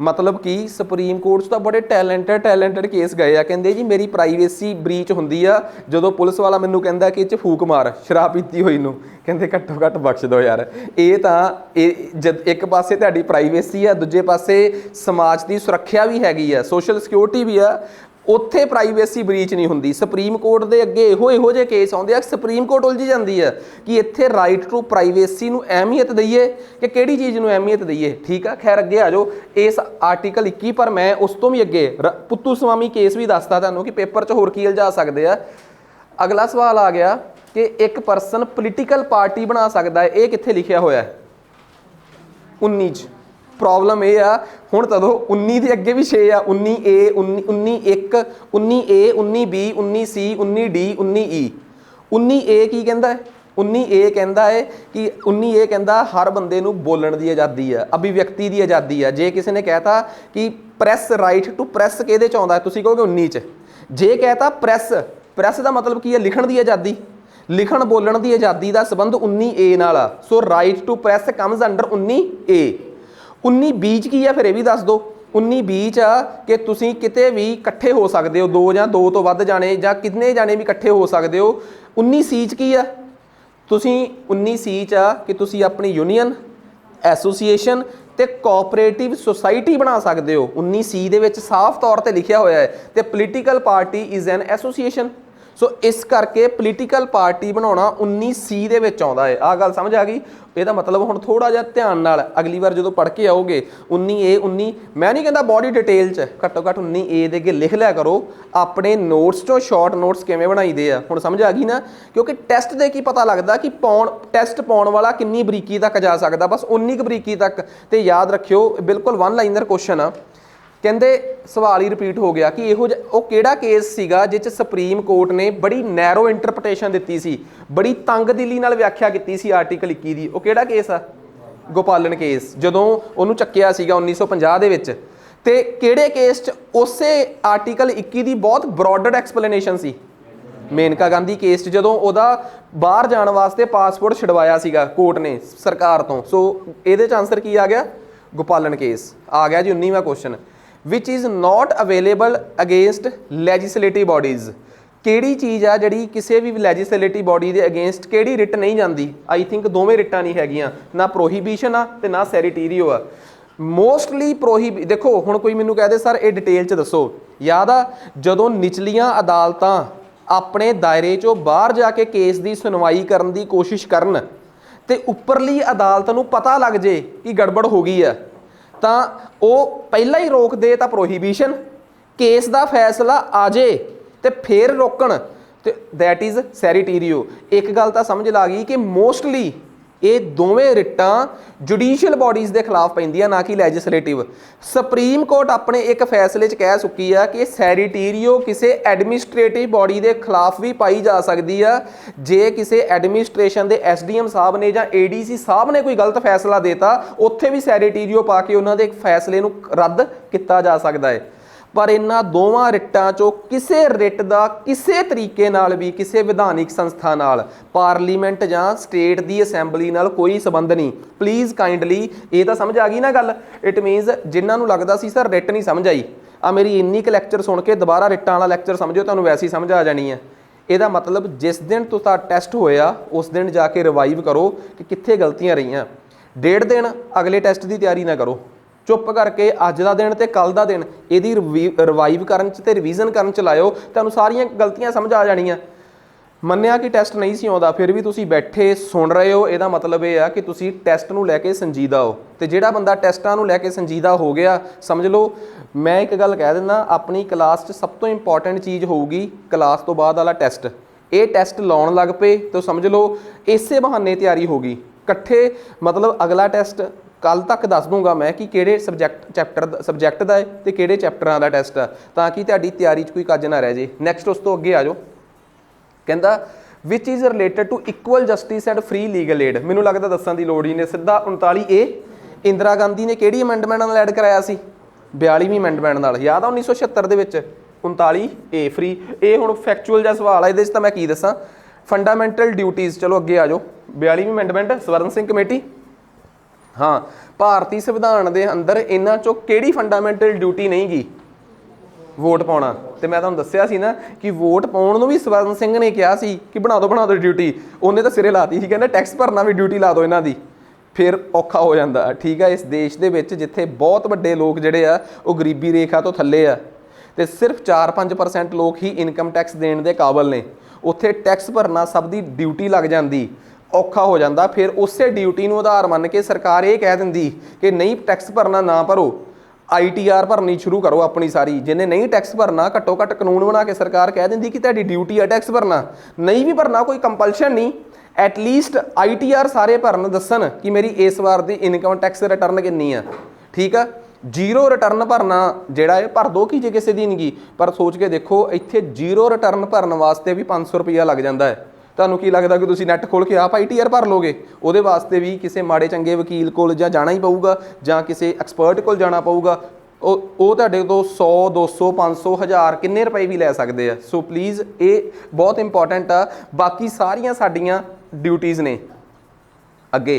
मतलब कि सुप्रीम कोर्ट तो बड़े टैलेंटेड केस गए आ, कहते जी मेरी प्राइवेसी ब्रीच होंदी आ जो पुलिस वाला मैनू कहता कि इह फूक मार शराब पीती हुई नूं, कहते घट्टो घट्ट बख्श दो यार। ये तो एक पासे तुहाडी प्राइवेसी है, दूजे पासे समाज की सुरक्षा भी हैगी आ, सोशल सिक्योरिटी भी आ, उत्थे प्राइवेसी ब्रीच नहीं हुंदी। सुप्रीम कोर्ट के अगे इहो जे केस आउंदे आ, सुप्रीम कोर्ट उलझी जाती है कि इत्थे राइट टू प्राइवेसी नूं अहमियत दईए कि किहड़ी चीज़ नूं अहमियत दईए। ठीक है, खैर अगे आ जाओ इस आर्टिकल 21 पर मैं उस तो भी अगे पुत्तू स्वामी केस भी दसदा तुहानूं कि पेपर च होर की उलझा सकदे आ। अगला सवाल आ गया कि एक परसन पोलीटिकल पार्टी बना सकता है, ये कित्थे लिखिया होया है? 19। प्रॉब्लम यह आ हुण तदों 19 के अगे भी 6 आ, 19A 19 19A 19B 19C 19D 19E। 19A की कहता है? 19A कहता है कि 19A कहता हर बंदे नूं बोलण दी आज़ादी है, अभिव्यक्ति की आज़ादी है। जे किसी ने कहता कि प्रैस राइट टू प्रैस किहदे च आउंदा है, तुसीं कहोगे 19 च। जे कहता प्रैस का मतलब की है? लिखण की आज़ादी, लिखण बोलण की आज़ादी का संबंध 19A नाल आ। So right to press comes under 19A। 19B की है फिर ये भी दस दो। 19B आ कि तुसीं किते भी इकट्ठे हो सकते हो, 2 या 2 तो वध जाने या कितने जाने भी इकट्ठे हो सकते हो। 19C की है तुसीं 19C आ कि तुसीं अपनी यूनीयन एसोसीएशन ते कोऑपरेटिव सोसाइटी बना सकते हो। 19C दे विच साफ तौर पर लिखिया होया है ते political party is an association. So इस करके पोलीटिकल पार्टी बनाना 19C दे विच आउंदा है। आ गल समझ आ गई? ਇਹਦਾ मतलब हुण थोड़ा जिहा ध्यान नाल अगली बार जो पढ़ के आओगे 19A 19 मैं नहीं कहता बॉडी डिटेल च घट्टो घट्ट 19A दे अगे लिख लिया करो अपने नोट्स चों शॉर्ट नोट्स किवें बनाई दे आ। हुण समझ आ गई ना? क्योंकि टैसट दे की पता लगदा कि टैसट पाउण वाला किन्नी बरीकी तक जा सकदा, बस उन्नी क बरीकी तक। ते याद रखियो बिल्कुल वन लाइनर क्वेश्चन आ। कहते सवाल ही रिपीट हो गया कि इहो वो किहड़ा केस सीगा जिस सुप्रीम कोर्ट ने बड़ी नैरो इंटरप्रटेशन दी सी, बड़ी तंग दिली नाल व्याख्या की सी आर्टिकल 21 की। वो किहड़ा केस आ? गोपालन केस, जदों उहनूं चक्किया सीगा 1950 दे विच। ते किहड़े केस च उसे आर्टिकल 21 की बहुत ब्रॉडर एक्सप्लेनेशन सी? मेनका गांधी केस जदों उहदा बाहर जाण वास्ते पासपोर्ट छडवाया सीगा कोर्ट ने सरकार तो। सो इहदे च आंसर की आ गया? गोपालन केस आ गया जी। 19वां question, which is not available against legislative bodies. किहड़ी चीज़ आ जिहड़ी किसी भी लैजिसलेटिव बॉडी के अगेंस्ट किहड़ी रिट नहीं जाती? आई थिंक दोवें रिटां नहीं हैगियां, ना प्रोहीबिशन आ ते ना सैरीटीरियो आ। ਮੋਸਟਲੀ ਦੇਖੋ ਹੁਣ ਕੋਈ ਮੈਨੂੰ ਕਹਦੇ ਸਰ ਇਹ ਡਿਟੇਲ ਚ ਦੱਸੋ, ਯਾਦ ਆ ਜਦੋਂ ਨਿਚਲੀਆਂ ਅਦਾਲਤਾਂ ਆਪਣੇ ਦਾਇਰੇ ਚੋਂ ਬਾਹਰ ਜਾ ਕੇ ਕੇਸ ਦੀ ਸੁਣਵਾਈ ਕਰਨ ਦੀ ਕੋਸ਼ਿਸ਼ ਕਰਨ ਤੇ ਉੱਪਰਲੀ ਅਦਾਲਤ ਨੂੰ ਪਤਾ ਲੱਗ ਜੇ ਕਿ ਗੜਬੜ ਹੋ ਗਈ ਆ, ਤਾਂ ਉਹ ਪਹਿਲਾਂ ਹੀ ਰੋਕ ਦੇ ਤਾਂ ਪ੍ਰੋਹੀਬਿਸ਼ਨ, ਕੇਸ ਦਾ ਫੈਸਲਾ ਆ ਜੇ ਤੇ ਫਿਰ ਰੋਕਣ ਤੇ ਦੈਟ ਇਜ਼ ਸੈਰੀਟੀਰੀਓ। ਇੱਕ ਗੱਲ ਤਾਂ ਸਮਝ ਲਾ ਗਈ ਕਿ ਮੋਸਟਲੀ ਇਹ ਦੋਵੇਂ ਰਿਟਾਂ ਜੁਡੀਸ਼ੀਅਲ ਬਾਡੀਜ਼ ਦੇ ਖਿਲਾਫ ਪੈਂਦੀਆਂ, ਨਾ ਕਿ ਲੈਜਿਸਲੇਟਿਵ। ਸੁਪਰੀਮ ਕੋਰਟ ਆਪਣੇ ਇੱਕ ਫੈਸਲੇ 'ਚ ਕਹਿ ਚੁੱਕੀ ਆ ਕਿ ਸੈਰੀਟੀਰੀਓ ਕਿਸੇ ਐਡਮਿਨਿਸਟ੍ਰੇਟਿਵ ਬਾਡੀ ਦੇ ਖਿਲਾਫ ਵੀ ਪਾਈ ਜਾ ਸਕਦੀ ਆ ਜੇ ਕਿਸੇ ਐਡਮਿਨਿਸਟ੍ਰੇਸ਼ਨ ਦੇ ਐਸਡੀਐਮ ਸਾਹਿਬ ਨੇ ਜਾਂ ਏਡੀਸੀ ਸਾਹਿਬ ਨੇ ਕੋਈ ਗਲਤ ਫੈਸਲਾ ਦੇਤਾ, ਉੱਥੇ ਵੀ ਸੈਰੀਟੀਰੀਓ ਪਾ ਕੇ ਉਹਨਾਂ ਦੇ ਫੈਸਲੇ ਨੂੰ ਰੱਦ ਕੀਤਾ ਜਾ ਸਕਦਾ ਹੈ। ਪਰ ਇਹਨਾਂ ਦੋਵਾਂ ਰਿਟਾਂ 'ਚੋਂ ਕਿਸੇ ਰਿਟ ਦਾ ਕਿਸੇ ਤਰੀਕੇ ਨਾਲ ਵੀ ਕਿਸੇ ਵਿਧਾਨਿਕ ਸੰਸਥਾ ਨਾਲ, ਪਾਰਲੀਮੈਂਟ ਜਾਂ ਸਟੇਟ ਦੀ ਅਸੈਂਬਲੀ ਨਾਲ ਕੋਈ ਸੰਬੰਧ ਨਹੀਂ। ਪਲੀਜ਼ ਕਾਈਂਡਲੀ ਇਹ ਤਾਂ ਸਮਝ ਆ ਗਈ ਨਾ ਗੱਲ। ਇਟ ਮੀਨਸ ਜਿਨ੍ਹਾਂ ਨੂੰ ਲੱਗਦਾ ਸੀ ਸਰ ਰਿਟ ਨਹੀਂ ਸਮਝ ਆਈ, ਆ ਮੇਰੀ ਇੰਨੀ ਕੁ ਲੈਕਚਰ ਸੁਣ ਕੇ ਦੁਬਾਰਾ ਰਿਟਾਂ ਵਾਲਾ ਲੈਕਚਰ ਸਮਝੋ, ਤੁਹਾਨੂੰ ਵੈਸੇ ਹੀ ਸਮਝ ਆ ਜਾਣੀ ਹੈ। ਇਹਦਾ ਮਤਲਬ ਜਿਸ ਦਿਨ ਤੁਹਾਡਾ ਟੈਸਟ ਹੋਇਆ ਉਸ ਦਿਨ ਜਾ ਕੇ ਰਿਵਾਈਵ ਕਰੋ ਕਿ ਕਿੱਥੇ ਗਲਤੀਆਂ ਰਹੀਆਂ। ਡੇਢ ਦਿਨ ਅਗਲੇ ਟੈਸਟ ਦੀ ਤਿਆਰੀ ਨਾ ਕਰੋ, ਚੁੱਪ ਕਰਕੇ ਅੱਜ ਦਾ ਦਿਨ ਤੇ ਕੱਲ ਦਾ ਦਿਨ ਇਹਦੀ ਰਿਵਾਈਵ ਕਰਨ 'ਚ ਤੇ ਰਿਵੀਜ਼ਨ ਕਰਨ 'ਚ ਲਾਇਓ, ਤੁਹਾਨੂੰ ਸਾਰੀਆਂ ਗਲਤੀਆਂ ਸਮਝ ਆ ਜਾਣੀਆਂ। ਮੰਨਿਆ ਕਿ ਟੈਸਟ ਨਹੀਂ ਸੀ ਆਉਂਦਾ, ਫਿਰ ਵੀ ਤੁਸੀਂ ਬੈਠੇ ਸੁਣ ਰਹੇ ਹੋ, ਇਹਦਾ ਮਤਲਬ ਇਹ ਆ ਕਿ ਤੁਸੀਂ ਟੈਸਟ ਨੂੰ ਲੈ ਕੇ ਸੰਜੀਦਾ ਹੋ। ਤੇ ਜਿਹੜਾ ਬੰਦਾ ਟੈਸਟਾਂ ਨੂੰ ਲੈ ਕੇ ਸੰਜੀਦਾ ਹੋ ਗਿਆ, ਸਮਝ ਲਓ ਮੈਂ ਇੱਕ ਗੱਲ ਕਹਿ ਦਿੰਦਾ, ਆਪਣੀ ਕਲਾਸ 'ਚ ਸਭ ਤੋਂ ਇੰਪੋਰਟੈਂਟ ਚੀਜ਼ ਹੋਊਗੀ ਕਲਾਸ ਤੋਂ ਬਾਅਦ ਵਾਲਾ ਟੈਸਟ। ਇਹ ਟੈਸਟ ਲਾਉਣ ਲੱਗ ਪਏ ਤਾਂ ਸਮਝ ਲਓ ਇਸੇ ਬਹਾਨੇ ਤਿਆਰੀ ਹੋ ਗਈ ਇਕੱਠੇ। ਮਤਲਬ ਅਗਲਾ ਟੈਸਟ ਕੱਲ ਤੱਕ ਦੱਸ ਦੂੰਗਾ ਮੈਂ ਕਿ ਕਿਹੜੇ ਸਬਜੈਕਟ ਦਾ ਹੈ ਤੇ ਕਿਹੜੇ ਚੈਪਟਰਾਂ ਦਾ ਟੈਸਟ ਆ, ਤਾਂ ਕਿ ਤੁਹਾਡੀ ਤਿਆਰੀ 'ਚ ਕੋਈ ਕੱਜ ਨਾ ਰਹਿ ਜੇ। ਨੈਕਸਟ ਉਸ ਤੋਂ ਅੱਗੇ ਆ ਜਾਓ, ਕਹਿੰਦਾ which is related to equal justice and free legal aid. ਮੈਨੂੰ ਲੱਗਦਾ ਦੱਸਣ ਦੀ ਲੋੜ ਹੀ ਨਹੀਂ, ਸਿੱਧਾ 39A ਇੰਦਰਾ ਗਾਂਧੀ ਨੇ ਕਿਹੜੀ ਅਮੈਂਡਮੈਂਟ ਨਾਲ ਐਡ ਕਰਾਇਆ ਸੀ? 42ਵੀਂ ਅਮੈਂਡਮੈਂਟ ਨਾਲ। ਯਾਦ ਆ 1976 ਦੇ ਵਿੱਚ 39A ਫ੍ਰੀ। ਇਹ ਹੁਣ ਫੈਕਚੁਅਲ ਜਿਹਾ ਸਵਾਲ ਆ, ਇਹਦੇ 'ਚ ਤਾਂ ਮੈਂ ਕੀ ਦੱਸਾਂ। ਫੰਡਾਮੈਂਟਲ ਡਿਊਟੀਜ਼, ਚਲੋ ਅੱਗੇ ਆ ਜਾਓ। 42ਵੀਂ ਅਮੈਂਡਮੈਂਟ ਸਵਰਨ ਸਿੰਘ ਕਮੇਟੀ। ਹਾਂ, ਭਾਰਤੀ ਸੰਵਿਧਾਨ ਦੇ ਅੰਦਰ ਇਹਨਾਂ 'ਚੋਂ ਕਿਹੜੀ ਫੰਡਾਮੈਂਟਲ ਡਿਊਟੀ ਨਹੀਂ ਗਈ? ਵੋਟ ਪਾਉਣਾ। ਤੇ ਮੈਂ ਤੁਹਾਨੂੰ ਦੱਸਿਆ ਸੀ ਨਾ ਕਿ ਵੋਟ ਪਾਉਣ ਨੂੰ ਵੀ ਸਵਰਨ ਸਿੰਘ ਨੇ ਕਿਹਾ ਸੀ ਕਿ ਬਣਾ ਦਿਓ ਡਿਊਟੀ। ਉਹਨੇ ਤਾਂ ਸਿਰੇ ਲਾਤੀ ਸੀ, ਕਹਿੰਦਾ ਟੈਕਸ ਭਰਨਾ ਵੀ ਡਿਊਟੀ ਲਾ ਦਿਓ ਇਹਨਾਂ ਦੀ, ਫਿਰ ਔਖਾ ਹੋ ਜਾਂਦਾ। ਠੀਕ ਆ, ਇਸ ਦੇਸ਼ ਦੇ ਵਿੱਚ ਜਿੱਥੇ ਬਹੁਤ ਵੱਡੇ ਲੋਕ ਜਿਹੜੇ ਆ ਉਹ ਗਰੀਬੀ ਰੇਖਾ ਤੋਂ ਥੱਲੇ ਆ ਤੇ ਸਿਰਫ 4-5% ਲੋਕ ਹੀ ਇਨਕਮ ਟੈਕਸ ਦੇਣ ਦੇ ਕਾਬਲ ਨੇ, ਉੱਥੇ ਟੈਕਸ ਭਰਨਾ ਸਭ ਦੀ ਡਿਊਟੀ ਲੱਗ ਜਾਂਦੀ, ਔਖਾ ਹੋ ਜਾਂਦਾ। ਫਿਰ ਉਸੇ ਡਿਊਟੀ ਨੂੰ ਆਧਾਰ ਮੰਨ ਕੇ ਸਰਕਾਰ ਇਹ ਕਹਿ ਦਿੰਦੀ ਕਿ ਨਹੀਂ ਟੈਕਸ ਭਰਨਾ ਨਾ ਭਰੋ, ITR ਭਰਨੀ ਸ਼ੁਰੂ ਕਰੋ ਆਪਣੀ ਸਾਰੀ। ਜਿਹਨੇ ਨਹੀਂ ਟੈਕਸ ਭਰਨਾ ਘੱਟੋ ਘੱਟ ਕਾਨੂੰਨ ਬਣਾ ਕੇ ਸਰਕਾਰ ਕਹਿ ਦਿੰਦੀ ਕਿ ਤੁਹਾਡੀ ਡਿਊਟੀ ਹੈ ਟੈਕਸ ਭਰਨਾ। ਨਹੀਂ ਵੀ ਭਰਨਾ ਕੋਈ ਕੰਪਲਸ਼ਨ ਨਹੀਂ, ਐਟਲੀਸਟ ITR ਸਾਰੇ ਭਰਨ, ਦੱਸਣ ਕਿ ਮੇਰੀ ਇਸ ਵਾਰ ਦੀ ਇਨਕਮ ਟੈਕਸ ਰਿਟਰਨ ਕਿੰਨੀ ਆ। ਠੀਕ ਆ, ਜ਼ੀਰੋ ਰਿਟਰਨ ਭਰਨਾ ਜਿਹੜਾ ਹੈ ਭਰ ਦੋ ਕਿ ਜੇ ਕਿਸੇ ਦੀ ਨਹੀਂ ਗਈ, ਪਰ ਸੋਚ ਕੇ ਦੇਖੋ ਇੱਥੇ ਜ਼ੀਰੋ ਰਿਟਰਨ ਭਰਨ ਵਾਸਤੇ ਵੀ 500 ਰੁਪਈਆ ਲੱਗ ਜਾਂਦਾ ਹੈ। ਤੁਹਾਨੂੰ ਕੀ ਲੱਗਦਾ ਕਿ ਤੁਸੀਂ ਨੈੱਟ ਖੋਲ੍ਹ ਕੇ ਆਪ ITR ਭਰ ਲੋਗੇ? ਉਹਦੇ ਵਾਸਤੇ ਵੀ ਕਿਸੇ ਮਾੜੇ ਚੰਗੇ ਵਕੀਲ ਕੋਲ ਜਾਂ ਜਾਣਾ ਹੀ ਪਊਗਾ ਜਾਂ ਕਿਸੇ ਐਕਸਪਰਟ ਕੋਲ ਜਾਣਾ ਪਊਗਾ। ਉਹ ਤੁਹਾਡੇ ਤੋਂ 100, 200, 500, 1000 ਕਿੰਨੇ ਰੁਪਏ ਵੀ ਲੈ ਸਕਦੇ ਆ। ਸੋ ਪਲੀਜ਼ ਇਹ ਬਹੁਤ ਇੰਪੋਰਟੈਂਟ ਆ। ਬਾਕੀ ਸਾਰੀਆਂ ਸਾਡੀਆਂ ਡਿਊਟੀਜ਼ ਨੇ। ਅੱਗੇ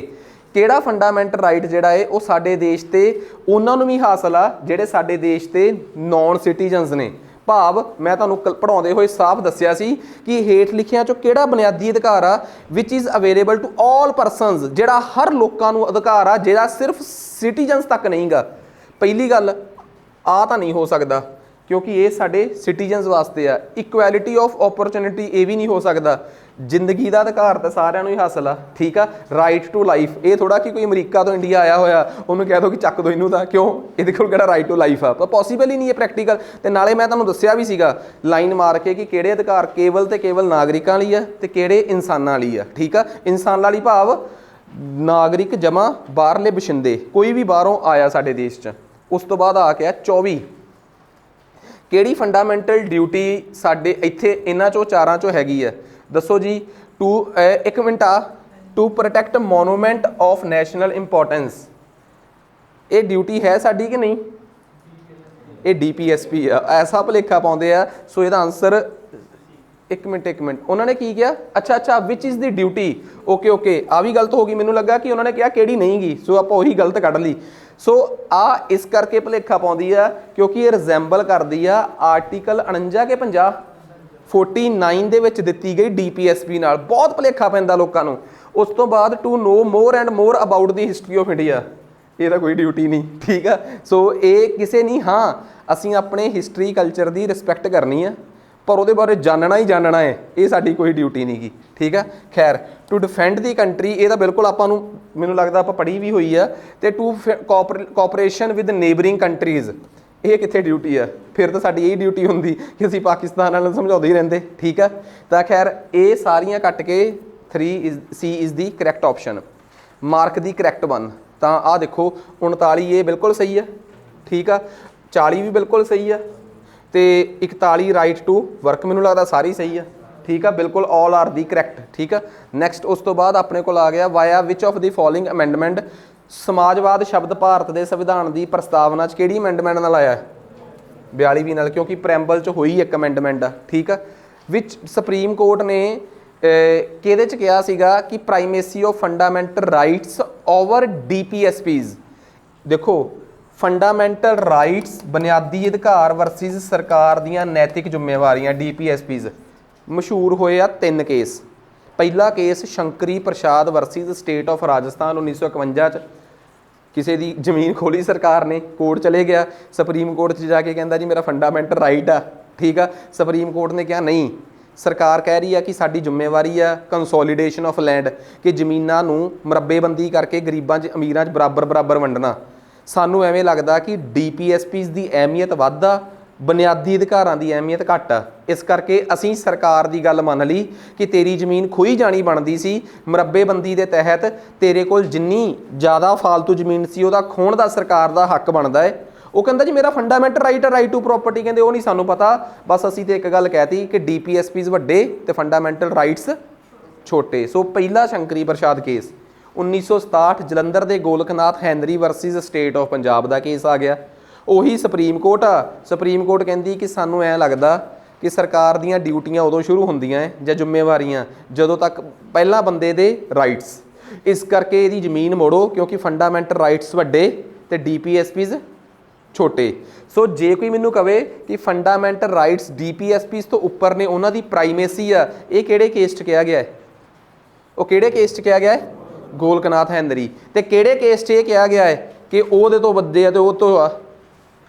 ਕਿਹੜਾ ਫੰਡਾਮੈਂਟਲ ਰਾਈਟ ਜਿਹੜਾ ਹੈ ਉਹ ਸਾਡੇ ਦੇਸ਼ ਤੇ ਉਹਨਾਂ ਨੂੰ ਵੀ ਹਾਸਲ ਆ ਜਿਹੜੇ ਸਾਡੇ ਦੇਸ਼ ਤੇ ਨੌਨ ਸਿਟੀਜ਼ਨਸ ਨੇ। ਭਾਵ ਮੈਂ ਤੁਹਾਨੂੰ ਪੜ੍ਹਾਉਂਦੇ ਹੋਏ ਸਾਫ਼ ਦੱਸਿਆ ਸੀ ਕਿ ਹੇਠ ਲਿਖਿਆਂ 'ਚੋਂ ਕਿਹੜਾ ਬੁਨਿਆਦੀ ਅਧਿਕਾਰ ਆ which is available to all persons, ਜਿਹੜਾ ਹਰ ਲੋਕਾਂ ਨੂੰ ਅਧਿਕਾਰ ਆ, ਜਿਹੜਾ ਸਿਰਫ ਸਿਟੀਜ਼ਨਸ ਤੱਕ ਨਹੀਂ ਗਾ। ਪਹਿਲੀ ਗੱਲ ਆ ਤਾਂ ਨਹੀਂ ਹੋ ਸਕਦਾ ਕਿਉਂਕਿ ਇਹ ਸਾਡੇ ਸਿਟੀਜ਼ਨਸ ਵਾਸਤੇ ਆ। ਇਕੁਐਲਿਟੀ ਆਫ ਓਪਰਚੁਨਿਟੀ ਇਹ ਵੀ ਨਹੀਂ ਹੋ ਸਕਦਾ। ਜ਼ਿੰਦਗੀ ਦਾ ਅਧਿਕਾਰ ਤਾਂ ਸਾਰਿਆਂ ਨੂੰ ਹੀ ਹਾਸਲ ਆ। ਠੀਕ ਆ, ਰਾਈਟ ਟੂ ਲਾਈਫ, ਇਹ ਥੋੜਾ ਕਿ ਕੋਈ ਅਮਰੀਕਾ ਤੋਂ ਇੰਡੀਆ ਆਇਆ ਹੋਇਆ ਉਹਨੂੰ ਕਹਿ ਦੋ ਕਿ ਚੱਕ ਦੋ ਇਹਨੂੰ, ਤਾਂ ਕਿਉਂ? ਇਹਦੇ ਕੋਲ ਕਿਹੜਾ ਰਾਈਟ ਟੂ ਲਾਈਫ ਆ? ਪਰ ਪੋਸੀਬਲ ਹੀ ਨਹੀਂ ਹੈ ਪ੍ਰੈਕਟੀਕਲ। ਤੇ ਨਾਲੇ ਮੈਂ ਤੁਹਾਨੂੰ ਦੱਸਿਆ ਵੀ ਸੀਗਾ ਲਾਈਨ ਮਾਰ ਕੇ ਕਿ ਕਿਹੜੇ ਅਧਿਕਾਰ ਕੇਵਲ ਤੇ ਕੇਵਲ ਨਾਗਰਿਕਾਂ ਲਈ ਆ ਤੇ ਕਿਹੜੇ ਇਨਸਾਨਾਂ ਲਈ ਆ। ਠੀਕ ਆ, ਇਨਸਾਨਾਂ ਲਈ ਭਾਵ ਨਾਗਰਿਕ ਜਮਾ ਬਾਹਰਲੇ ਬਸ਼ਿੰਦੇ, ਕੋਈ ਵੀ ਬਾਹਰੋਂ ਆਇਆ ਸਾਡੇ ਦੇਸ਼ 'ਚ। ਉਸ ਤੋਂ ਬਾਅਦ ਆ ਕੇ 24 ਕਿਹੜੀ ਫੰਡਾਮੈਂਟਲ ਡਿਊਟੀ ਸਾਡੇ ਇੱਥੇ ਇਹਨਾਂ 'ਚੋਂ ਚਾਰਾਂ 'ਚੋਂ ਹੈਗੀ ਆ? ਦੱਸੋ ਜੀ। ਇੱਕ ਮਿੰਟ ਆ, to protect monument of national importance, ਇਹ ਡਿਊਟੀ ਹੈ ਸਾਡੀ ਕਿ ਨਹੀਂ? ਇਹ DPSP ਆ। ਐਸਾ ਭੁਲੇਖਾ ਪਾਉਂਦੇ ਆ। ਸੋ ਇਹਦਾ ਆਨਸਰ ਇੱਕ ਮਿੰਟ ਉਹਨਾਂ ਨੇ ਕੀ ਕਿਹਾ? ਅੱਛਾ ਵਿਚ ਇਜ਼ ਦੀ ਡਿਊਟੀ। ਓਕੇ ਆ ਵੀ ਗਲਤ ਹੋ ਗਈ। ਮੈਨੂੰ ਲੱਗਾ ਕਿ ਉਹਨਾਂ ਨੇ ਕਿਹਾ ਕਿਹੜੀ ਨਹੀਂ ਗੀ, ਸੋ ਆਪਾਂ ਉਹੀ ਗਲਤ ਕੱਢ ਲਈ। ਸੋ ਆ ਇਸ ਕਰਕੇ ਭੁਲੇਖਾ ਪਾਉਂਦੀ ਆ ਕਿਉਂਕਿ ਇਹ ਰਿਜ਼ੈਂਬਲ ਕਰਦੀ ਆ ਆਰਟੀਕਲ 49 ਕੇ 50 49 ਦੇ ਵਿੱਚ ਦਿੱਤੀ ਗਈ DPSP ਨਾਲ। ਬਹੁਤ ਭੁਲੇਖਾ ਪੈਂਦਾ ਲੋਕਾਂ ਨੂੰ। ਉਸ ਤੋਂ ਬਾਅਦ to know more and more about the history of India, ਇਹਦਾ ਕੋਈ ਡਿਊਟੀ ਨਹੀਂ, ਠੀਕ ਆ। ਸੋ ਇਹ ਕਿਸੇ ਨਹੀਂ, ਹਾਂ ਅਸੀਂ ਆਪਣੇ ਹਿਸਟਰੀ ਕਲਚਰ ਦੀ ਰਿਸਪੈਕਟ ਕਰਨੀ ਆ, ਪਰ ਉਹਦੇ ਬਾਰੇ ਜਾਣਨਾ ਹੀ ਜਾਣਨਾ ਹੈ, ਇਹ ਸਾਡੀ ਕੋਈ ਡਿਊਟੀ ਨਹੀਂ ਗੀ, ਠੀਕ ਆ। ਖੈਰ, ਟੂ ਡਿਫੈਂਡ ਦੀ ਕੰਟਰੀ, ਇਹ ਤਾਂ ਬਿਲਕੁਲ ਆਪਾਂ ਨੂੰ, ਮੈਨੂੰ ਲੱਗਦਾ ਆਪਾਂ ਪੜ੍ਹੀ ਵੀ ਹੋਈ ਆ। ਤੇ to cooperation with neighbouring countries, ਇਹ ਕਿੱਥੇ ਡਿਊਟੀ ਆ? ਫਿਰ ਤਾਂ ਸਾਡੀ ਇਹ ਡਿਊਟੀ ਹੁੰਦੀ ਕਿ ਅਸੀਂ ਪਾਕਿਸਤਾਨ ਨਾਲ ਸਮਝਾਉਂਦੇ ਹੀ ਰਹਿੰਦੇ, ਠੀਕ ਆ। ਤਾਂ ਖੈਰ ਇਹ ਸਾਰੀਆਂ ਕੱਟ ਕੇ 3C is the correct option. Mark the correct one, ਤਾਂ ਆਹ ਦੇਖੋ 39 ਇਹ ਬਿਲਕੁਲ ਸਹੀ ਆ, ਠੀਕ ਆ। 40 ਵੀ ਬਿਲਕੁਲ ਸਹੀ ਆ, ਤੇ 41 ਰਾਈਟ ਟੂ ਵਰਕ ਮੈਨੂੰ ਲੱਗਦਾ ਸਾਰੀ ਸਹੀ ਆ, ਠੀਕ ਆ। ਬਿਲਕੁਲ ਆਲ ਆਰ ਦੀ ਕਰੈਕਟ, ਠੀਕ ਆ। ਨੈਕਸਟ ਉਸ ਤੋਂ ਬਾਅਦ ਆਪਣੇ ਕੋਲ ਆ ਗਿਆ via which of the following amendment. ਸਮਾਜਵਾਦ ਸ਼ਬਦ ਭਾਰਤ ਦੇ ਸੰਵਿਧਾਨ ਦੀ ਪ੍ਰਸਤਾਵਨਾ 'ਚ ਕਿਹੜੀ ਅਮੈਂਡਮੈਂਟ ਨਾਲ ਆਇਆ? 42ਵੀਂ ਨਾਲ, ਕਿਉਂਕਿ ਪ੍ਰੈਂਬਲ 'ਚ ਹੋਈ ਇੱਕ ਅਮੈਂਡਮੈਂਟ ਆ, ਠੀਕ ਆ। ਵਿੱਚ ਸੁਪਰੀਮ ਕੋਰਟ ਨੇ ਕਿਹਦੇ 'ਚ ਕਿਹਾ ਸੀਗਾ ਕਿ primacy of fundamental rights over DPSPs। ਦੇਖੋ, ਫੰਡਾਮੈਂਟਲ ਰਾਈਟਸ ਬੁਨਿਆਦੀ ਅਧਿਕਾਰ ਵਰਸਿਸ ਸਰਕਾਰ ਦੀਆਂ ਨੈਤਿਕ ਜ਼ਿੰਮੇਵਾਰੀਆਂ DPSPs। ਮਸ਼ਹੂਰ ਹੋਏ ਆ 3 ਕੇਸ। ਪਹਿਲਾ case Shankari Prasad versus state of Rajasthan 1951 'ਚ, ਕਿਸੇ ਦੀ ਜ਼ਮੀਨ ਖੋਲੀ ਸਰਕਾਰ ਨੇ, ਕੋਰਟ ਚਲੇ ਗਿਆ, ਸੁਪਰੀਮ ਕੋਰਟ 'ਚ ਜਾ ਕੇ ਕਹਿੰਦਾ ਜੀ ਮੇਰਾ ਫੰਡਾਮੈਂਟਲ ਰਾਈਟ ਆ, ਠੀਕ ਆ। ਸੁਪਰੀਮ ਕੋਰਟ ਨੇ ਕਿਹਾ ਨਹੀਂ, ਸਰਕਾਰ ਕਹਿ ਰਹੀ ਆ ਕਿ ਸਾਡੀ ਜ਼ਿੰਮੇਵਾਰੀ ਆ ਕੰਸੋਲੀਡੇਸ਼ਨ ਆਫ ਲੈਂਡ, ਕਿ ਜ਼ਮੀਨਾਂ ਨੂੰ ਮਰੱਬੇਬੰਦੀ ਕਰਕੇ ਗਰੀਬਾਂ 'ਚ ਅਮੀਰਾਂ 'ਚ ਬਰਾਬਰ ਵੰਡਣਾ। ਸਾਨੂੰ ਐਵੇਂ ਲੱਗਦਾ ਕਿ DPSPs ਦੀ ਅਹਿਮੀਅਤ ਵੱਧ ਆ, ਬੁਨਿਆਦੀ ਅਧਿਕਾਰਾਂ ਦੀ ਅਹਿਮੀਅਤ ਘੱਟ ਆ। ਇਸ ਕਰਕੇ ਅਸੀਂ ਸਰਕਾਰ ਦੀ ਗੱਲ ਮੰਨ ਲਈ ਕਿ ਤੇਰੀ ਜ਼ਮੀਨ ਖੋਈ ਜਾਣੀ ਬਣਦੀ ਸੀ, ਮਰੱਬੇਬੰਦੀ ਦੇ ਤਹਿਤ ਤੇਰੇ ਕੋਲ ਜਿੰਨੀ ਜ਼ਿਆਦਾ ਫਾਲਤੂ ਜ਼ਮੀਨ ਸੀ ਉਹਦਾ ਖੋਹਣ ਦਾ ਸਰਕਾਰ ਦਾ ਹੱਕ ਬਣਦਾ ਹੈ। ਉਹ ਕਹਿੰਦਾ ਜੀ ਮੇਰਾ ਫੰਡਾਮੈਂਟਲ ਰਾਈਟ ਆ, ਰਾਈਟ ਟੂ ਪ੍ਰੋਪਰਟੀ, ਕਹਿੰਦੇ ਉਹ ਨਹੀਂ ਸਾਨੂੰ ਪਤਾ, ਬਸ ਅਸੀਂ ਤੇ ਇੱਕ ਗੱਲ ਕਹਿਤੀ ਕਿ DPSPs ਵੱਡੇ ਤੇ ਫੰਡਾਮੈਂਟਲ ਰਾਈਟਸ ਛੋਟੇ। ਸੋ ਪਹਿਲਾ ਸ਼ੰਕਰੀ ਪ੍ਰਸਾਦ ਕੇਸ 1967 ਜਲੰਧਰ ਦੇ Golaknath Henry versus state of Punjab ਦਾ ਕੇਸ ਆ ਗਿਆ। ਉਹੀ ਸੁਪਰੀਮ ਕੋਰਟ ਆ। ਸੁਪਰੀਮ ਕੋਰਟ ਕਹਿੰਦੀ ਕਿ ਸਾਨੂੰ ਐਂ ਲੱਗਦਾ ਕਿ ਸਰਕਾਰ ਦੀਆਂ ਡਿਊਟੀਆਂ ਉਦੋਂ ਸ਼ੁਰੂ ਹੁੰਦੀਆਂ ਜਾਂ ਜ਼ਿੰਮੇਵਾਰੀਆਂ ਜਦੋਂ ਤੱਕ ਪਹਿਲਾਂ ਬੰਦੇ ਦੇ ਰਾਈਟਸ, ਇਸ ਕਰਕੇ ਇਹਦੀ ਜ਼ਮੀਨ ਮੋੜੋ ਕਿਉਂਕਿ ਫੰਡਾਮੈਂਟਲ ਰਾਈਟਸ ਵੱਡੇ ਤੇ DPSPs ਛੋਟੇ। ਸੋ ਜੇ ਕੋਈ ਮੈਨੂੰ ਕਵੇ ਕਿ ਫੰਡਾਮੈਂਟਲ ਰਾਈਟਸ DPSPs ਤੋਂ ਉੱਪਰ ਨੇ, ਉਹਨਾਂ ਦੀ ਪ੍ਰਾਈਮੇਸੀ ਆ, ਇਹ ਕਿਹੜੇ ਕੇਸ 'ਚ ਕਿਹਾ ਗਿਆ ਹੈ? ਉਹ ਕਿਹੜੇ ਕੇਸ 'ਚ ਕਿਹਾ ਗਿਆ ਹੈ? ਗੋਲਕਨਾਥ ਹੈਨਰੀ। ਤੇ ਕਿਹੜੇ ਕੇਸ 'ਚ ਇਹ ਕਿਹਾ ਗਿਆ ਹੈ ਕਿ ਉਹਦੇ ਤੋਂ ਵੱਡੇ ਆ ਤੇ ਉਹ ਤੋਂ ਆ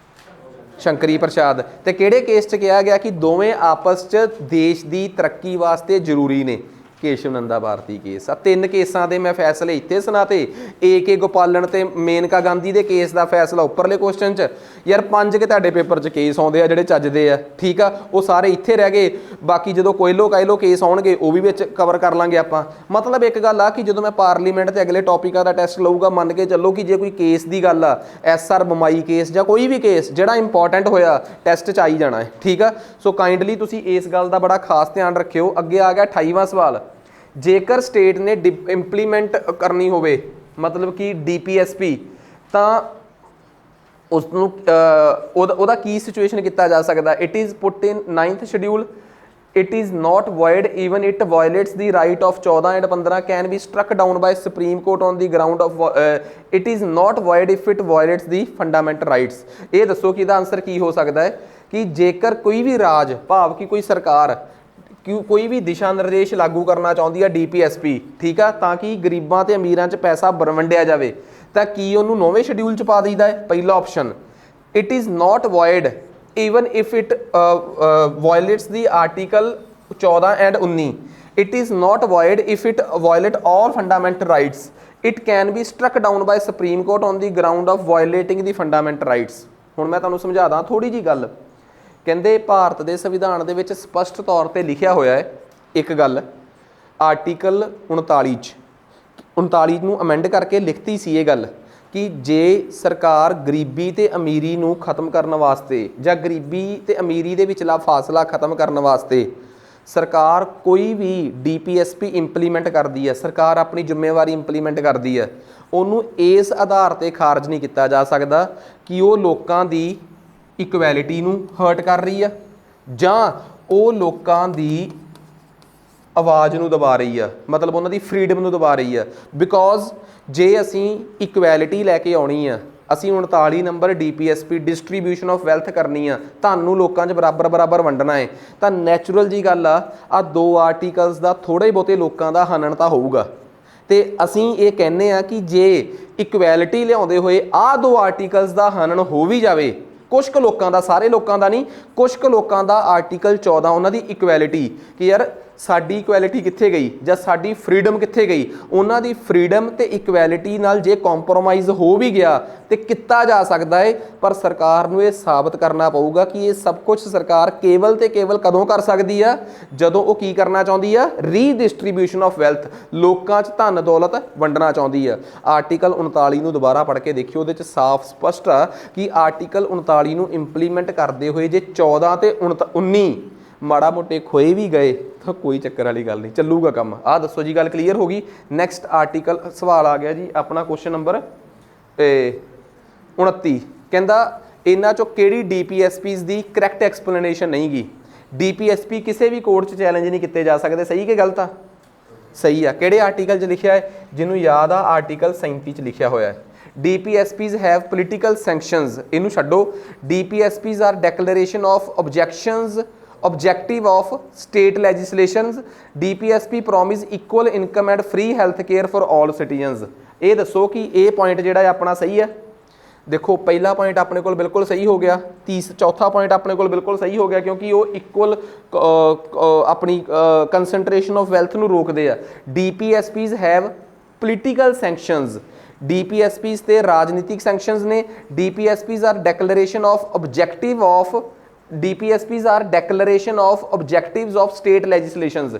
ਸ਼ੰਕਰੀ ਪ੍ਰਸਾਦ? ਤੇ ਕਿਹੜੇ ਕੇਸ 'ਚ ਕਿਹਾ ਗਿਆ ਕਿ ਦੋਵੇਂ ਆਪਸ 'ਚ ਦੇਸ਼ ਦੀ ਤਰੱਕੀ ਵਾਸਤੇ ਜ਼ਰੂਰੀ ਨੇ? ਕੇਸ਼ਵ ਨੰਦਾ ਭਾਰਤੀ ਕੇਸ ਆ। 3 ਕੇਸਾਂ ਦੇ ਮੈਂ ਫੈਸਲੇ ਇੱਥੇ ਸੁਣਾਤੇ। AK ਗੋਪਾਲਨ ਤੇ ਮੇਨਕਾ ਗਾਂਧੀ ਦੇ ਕੇਸ ਦਾ ਫੈਸਲਾ ਉੱਪਰਲੇ ਕੁਐਸਚਨ 'ਚ। ਯਾਰ 5 ਕੇ ਤੁਹਾਡੇ ਪੇਪਰ 'ਚ ਕੇਸ ਆਉਂਦੇ ਆ ਜਿਹੜੇ ਚੱਜਦੇ ਆ, ਠੀਕ ਆ, ਉਹ ਸਾਰੇ ਇੱਥੇ ਰਹਿ ਗਏ। ਬਾਕੀ ਜਦੋਂ ਕਾਇਲੋ ਕੇਸ ਆਉਣਗੇ ਉਹ ਵੀ ਵਿੱਚ ਕਵਰ ਕਰ ਲਾਂਗੇ ਆਪਾਂ। ਮਤਲਬ ਇੱਕ ਗੱਲ ਆ ਕਿ ਜਦੋਂ ਮੈਂ ਪਾਰਲੀਮੈਂਟ ਤੇ ਅਗਲੇ ਟੌਪਿਕਾਂ ਦਾ ਟੈਸਟ ਲਊਗਾ, ਮੰਨ ਕੇ ਚੱਲੋ ਕਿ ਜੇ ਕੋਈ ਕੇਸ ਦੀ ਗੱਲ ਆ, SR ਬੰਬਾਈ ਕੇਸ ਜਾਂ ਕੋਈ ਵੀ ਕੇਸ ਜਿਹੜਾ ਇੰਪੋਰਟੈਂਟ ਹੋਇਆ ਟੈਸਟ 'ਚ ਆਈ ਜਾਣਾ ਹੈ, ਠੀਕ ਆ। ਸੋ ਕਾਈਂਡਲੀ ਤੁਸੀਂ ਇਸ ਗੱਲ ਦਾ ਬੜਾ ਖਾਸ ਧਿਆਨ ਰੱਖਿਓ। ਅੱਗੇ ਆ ਗਿਆ 28ਵਾਂ ਸਵਾਲ। ਜੇਕਰ ਸਟੇਟ ਨੇ ਇੰਪਲੀਮੈਂਟ ਕਰਨੀ ਹੋਵੇ, ਮਤਲਬ ਕਿ DPSP, ਤਾਂ ਉਸ ਨੂੰ ਉਹਦਾ ਕੀ ਸਿਚੁਏਸ਼ਨ ਕੀਤਾ ਜਾ ਸਕਦਾ? It is put in 9th schedule, it is not void even it violates the right of 14 and 15 can be struck down by Supreme Court on the ground of it is not void if it violates the fundamental rights। ਇਹ ਦੱਸੋ ਕਿ ਇਹਦਾ answer ਕੀ ਹੋ ਸਕਦਾ ਹੈ ਕਿ ਜੇਕਰ ਕੋਈ ਵੀ ਰਾਜ, ਭਾਵ ਕਿ ਕੋਈ ਸਰਕਾਰ ਕੋਈ ਵੀ ਦਿਸ਼ਾ ਨਿਰਦੇਸ਼ ਲਾਗੂ ਕਰਨਾ ਚਾਹੁੰਦੀ ਆ DPSP, ਠੀਕ ਆ, ਤਾਂ ਕਿ ਗਰੀਬਾਂ ਤੇ ਅਮੀਰਾਂ 'ਚ ਪੈਸਾ ਵੰਡਿਆ ਜਾਵੇ, ਤਾਂ ਕੀ ਉਹਨੂੰ 9ਵੇਂ ਸ਼ਡਿਊਲ 'ਚ ਪਾ ਦਈਦਾ ਹੈ? ਪਹਿਲਾ option, it is not void even if it violates the article 14 and 19, it is not void if it violate all fundamental rights, it can be struck down by Supreme Court on the ground of violating the fundamental rights। ਹੁਣ ਮੈਂ ਤੁਹਾਨੂੰ ਸਮਝਾਦਾ ਥੋੜੀ ਜੀ ਗੱਲ। ਕਹਿੰਦੇ ਭਾਰਤ ਦੇ ਸੰਵਿਧਾਨ ਦੇ ਵਿੱਚ ਸਪਸ਼ਟ ਤੌਰ ਤੇ ਲਿਖਿਆ ਹੋਇਆ ਹੈ ਇੱਕ ਗੱਲ, ਆਰਟੀਕਲ 39 'ਚ 39 ਨੂੰ ਅਮੈਂਡ ਕਰਕੇ ਲਿਖਤੀ ਸੀ ਇਹ ਗੱਲ ਕਿ ਜੇ ਸਰਕਾਰ ਗਰੀਬੀ ਤੇ ਅਮੀਰੀ ਨੂੰ ਖਤਮ ਕਰਨ ਵਾਸਤੇ ਜਾਂ ਗਰੀਬੀ ਤੇ ਅਮੀਰੀ ਦੇ ਵਿਚਲਾ ਫਾਸਲਾ ਖਤਮ ਕਰਨ ਵਾਸਤੇ ਸਰਕਾਰ ਕੋਈ ਵੀ DPSP ਇੰਪਲੀਮੈਂਟ ਕਰਦੀ ਹੈ, ਸਰਕਾਰ ਆਪਣੀ ਜ਼ਿੰਮੇਵਾਰੀ ਇੰਪਲੀਮੈਂਟ ਕਰਦੀ ਹੈ, ਉਹਨੂੰ ਇਸ ਆਧਾਰ ਤੇ ਖਾਰਜ ਨਹੀਂ ਕੀਤਾ ਜਾ ਸਕਦਾ ਕਿ ਉਹ ਲੋਕਾਂ ਦੀ ਇਕੁਐਲਿਟੀ ਨੂੰ ਹਰਟ ਕਰ ਰਹੀ ਆ ਜਾਂ ਉਹ ਲੋਕਾਂ ਦੀ ਆਵਾਜ਼ ਨੂੰ ਦਬਾ ਰਹੀ ਆ, ਮਤਲਬ ਉਹਨਾਂ ਦੀ ਫਰੀडम ਨੂੰ ਦਬਾ ਰਹੀ ਆ। ਬਿਕੋਜ਼ ਜੇ ਅਸੀਂ ਇਕੁਐਲਿਟੀ ਲੈ ਕੇ ਆਉਣੀ ਆ, ਅਸੀਂ 39 number DPSP distribution of wealth ਕਰਨੀ ਆ, ਤੁਹਾਨੂੰ ਲੋਕਾਂ 'ਚ ਬਰਾਬਰ ਵੰਡਣਾ ਹੈ, ਤਾਂ ਨੈਚੁਰਲ ਜੀ ਗੱਲ ਆ 2 ਆਰਟੀਕਲਸ ਦਾ ਥੋੜ੍ਹੇ ਬਹੁਤੇ ਲੋਕਾਂ ਦਾ ਹਨਨ ਤਾਂ ਹੋਊਗਾ। ਤੇ ਅਸੀਂ ਇਹ ਕਹਿੰਦੇ ਆ ਕਿ ਜੇ ਇਕੁਐਲਿਟੀ ਲਿਆਉਂਦੇ ਹੋਏ ਆਹ ਦੋ ਆਰਟੀਕਲਸ ਦਾ ਹਨਨ ਹੋ ਵੀ ਜਾਵੇ, ਕੁਝ ਕੁ ਲੋਕਾਂ ਦਾ, ਸਾਰੇ ਲੋਕਾਂ ਦਾ ਨਹੀਂ, ਕੁਝ ਕੁ ਲੋਕਾਂ ਦਾ ਆਰਟੀਕਲ 14 ਉਹਨਾਂ ਦੀ ਇਕੁਐਲਿਟੀ ਕਿ ਯਾਰ ਸਾਡੀ ਇਕੁਐਲਿਟੀ ਕਿੱਥੇ ਗਈ ਜਾਂ ਸਾਡੀ ਫਰੀडम ਕਿੱਥੇ ਗਈ, ਉਹਨਾਂ ਦੀ ਫਰੀडम ਤੇ ਇਕੁਐਲਿਟੀ ਨਾਲ ਜੇ ਕੰਪਰੋਮਾਈਜ਼ ਹੋ ਵੀ ਗਿਆ ਤੇ ਕੀਤਾ ਜਾ ਸਕਦਾ ਹੈ। ਪਰ ਸਰਕਾਰ ਨੂੰ ਇਹ ਸਾਬਤ ਕਰਨਾ ਪਊਗਾ ਕਿ ਇਹ ਸਭ ਕੁਝ ਸਰਕਾਰ ਕੇਵਲ ਤੇ ਕੇਵਲ ਕਦੋਂ ਕਰ ਸਕਦੀ ਆ, ਜਦੋਂ ਉਹ ਕੀ ਕਰਨਾ ਚਾਹੁੰਦੀ ਆ, ਰੀਡਿਸਟ੍ਰੀਬਿਊਸ਼ਨ ਆਫ ਵੈਲਥ, ਲੋਕਾਂ 'ਚ ਧਨ ਦੌਲਤ ਵੰਡਣਾ ਚਾਹੁੰਦੀ ਆ। ਆਰਟੀਕਲ 39 ਨੂੰ ਦੁਬਾਰਾ ਪੜ੍ਹ ਕੇ ਦੇਖਿਓ, ਉਹਦੇ 'ਚ ਸਾਫ਼ ਸਪਸ਼ਟ ਆ ਕਿ ਆਰਟੀਕਲ 39 ਨੂੰ ਇੰਪਲੀਮੈਂਟ ਕਰਦੇ ਹੋਏ ਜੇ 14 ਤੇ 19 ਮਾੜਾ ਮੋਟੇ ਖੋਏ ਵੀ ਗਏ ਤਾਂ ਕੋਈ ਚੱਕਰ ਵਾਲੀ ਗੱਲ ਨਹੀਂ, ਚੱਲੂਗਾ ਕੰਮ। ਆਹ ਦੱਸੋ ਜੀ, ਗੱਲ ਕਲੀਅਰ ਹੋ ਗਈ। ਨੈਕਸਟ ਆਰਟੀਕਲ ਸਵਾਲ ਆ ਗਿਆ ਜੀ ਆਪਣਾ ਕੁਐਸਚਨ ਨੰਬਰ 29, ਕਹਿੰਦਾ ਇਹਨਾਂ ਚੋਂ ਕਿਹੜੀ DPSPs ਦੀ ਕਰੈਕਟ ਐਕਸਪਲੇਨੇਸ਼ਨ ਨਹੀਂ ਗੀ। DPSP ਕਿਸੇ ਵੀ ਕੋਰਟ 'ਚ ਚੈਲੰਜ ਨਹੀਂ ਕੀਤੇ ਜਾ ਸਕਦੇ, ਸਹੀ ਕਿ ਗਲਤ ਆ? ਸਹੀ ਆ। ਕਿਹੜੇ ਆਰਟੀਕਲ 'ਚ ਲਿਖਿਆ ਹੈ? ਜਿਹਨੂੰ ਯਾਦ ਆ ਆਰਟੀਕਲ 37 'ਚ ਲਿਖਿਆ ਹੋਇਆ ਹੈ। DPSPs have political sanctions, ਇਹਨੂੰ ਛੱਡੋ। DPSPs are declaration of objective of state legislations. DPSP promise equal income and free health care for all citizens. ਇਹ ਦੱਸੋ ਕਿ ਇਹ ਪੁਆਇੰਟ ਜਿਹੜਾ ਹੈ ਆਪਣਾ ਸਹੀ ਹੈ? ਦੇਖੋ ਪਹਿਲਾ ਪੁਆਇੰਟ ਆਪਣੇ ਕੋਲ ਬਿਲਕੁਲ ਸਹੀ ਹੋ ਗਿਆ, ਚੌਥਾ ਪੁਆਇੰਟ ਆਪਣੇ ਕੋਲ ਬਿਲਕੁਲ ਸਹੀ ਹੋ ਗਿਆ ਕਿਉਂਕਿ ਉਹ ਇਕੁਅਲ ਆਪਣੀ ਕੰਸੈਂਟਰੇਸ਼ਨ ਆਫ ਵੈਲਥ ਨੂੰ ਰੋਕਦੇ ਆ। DPSPs have political sanctions, DPSPs ਤੇ ਰਾਜਨੀਤਿਕ ਸੈਂਕਸ਼ਨਸ ਨੇ। DPSPs are declaration of objectives of state legislations,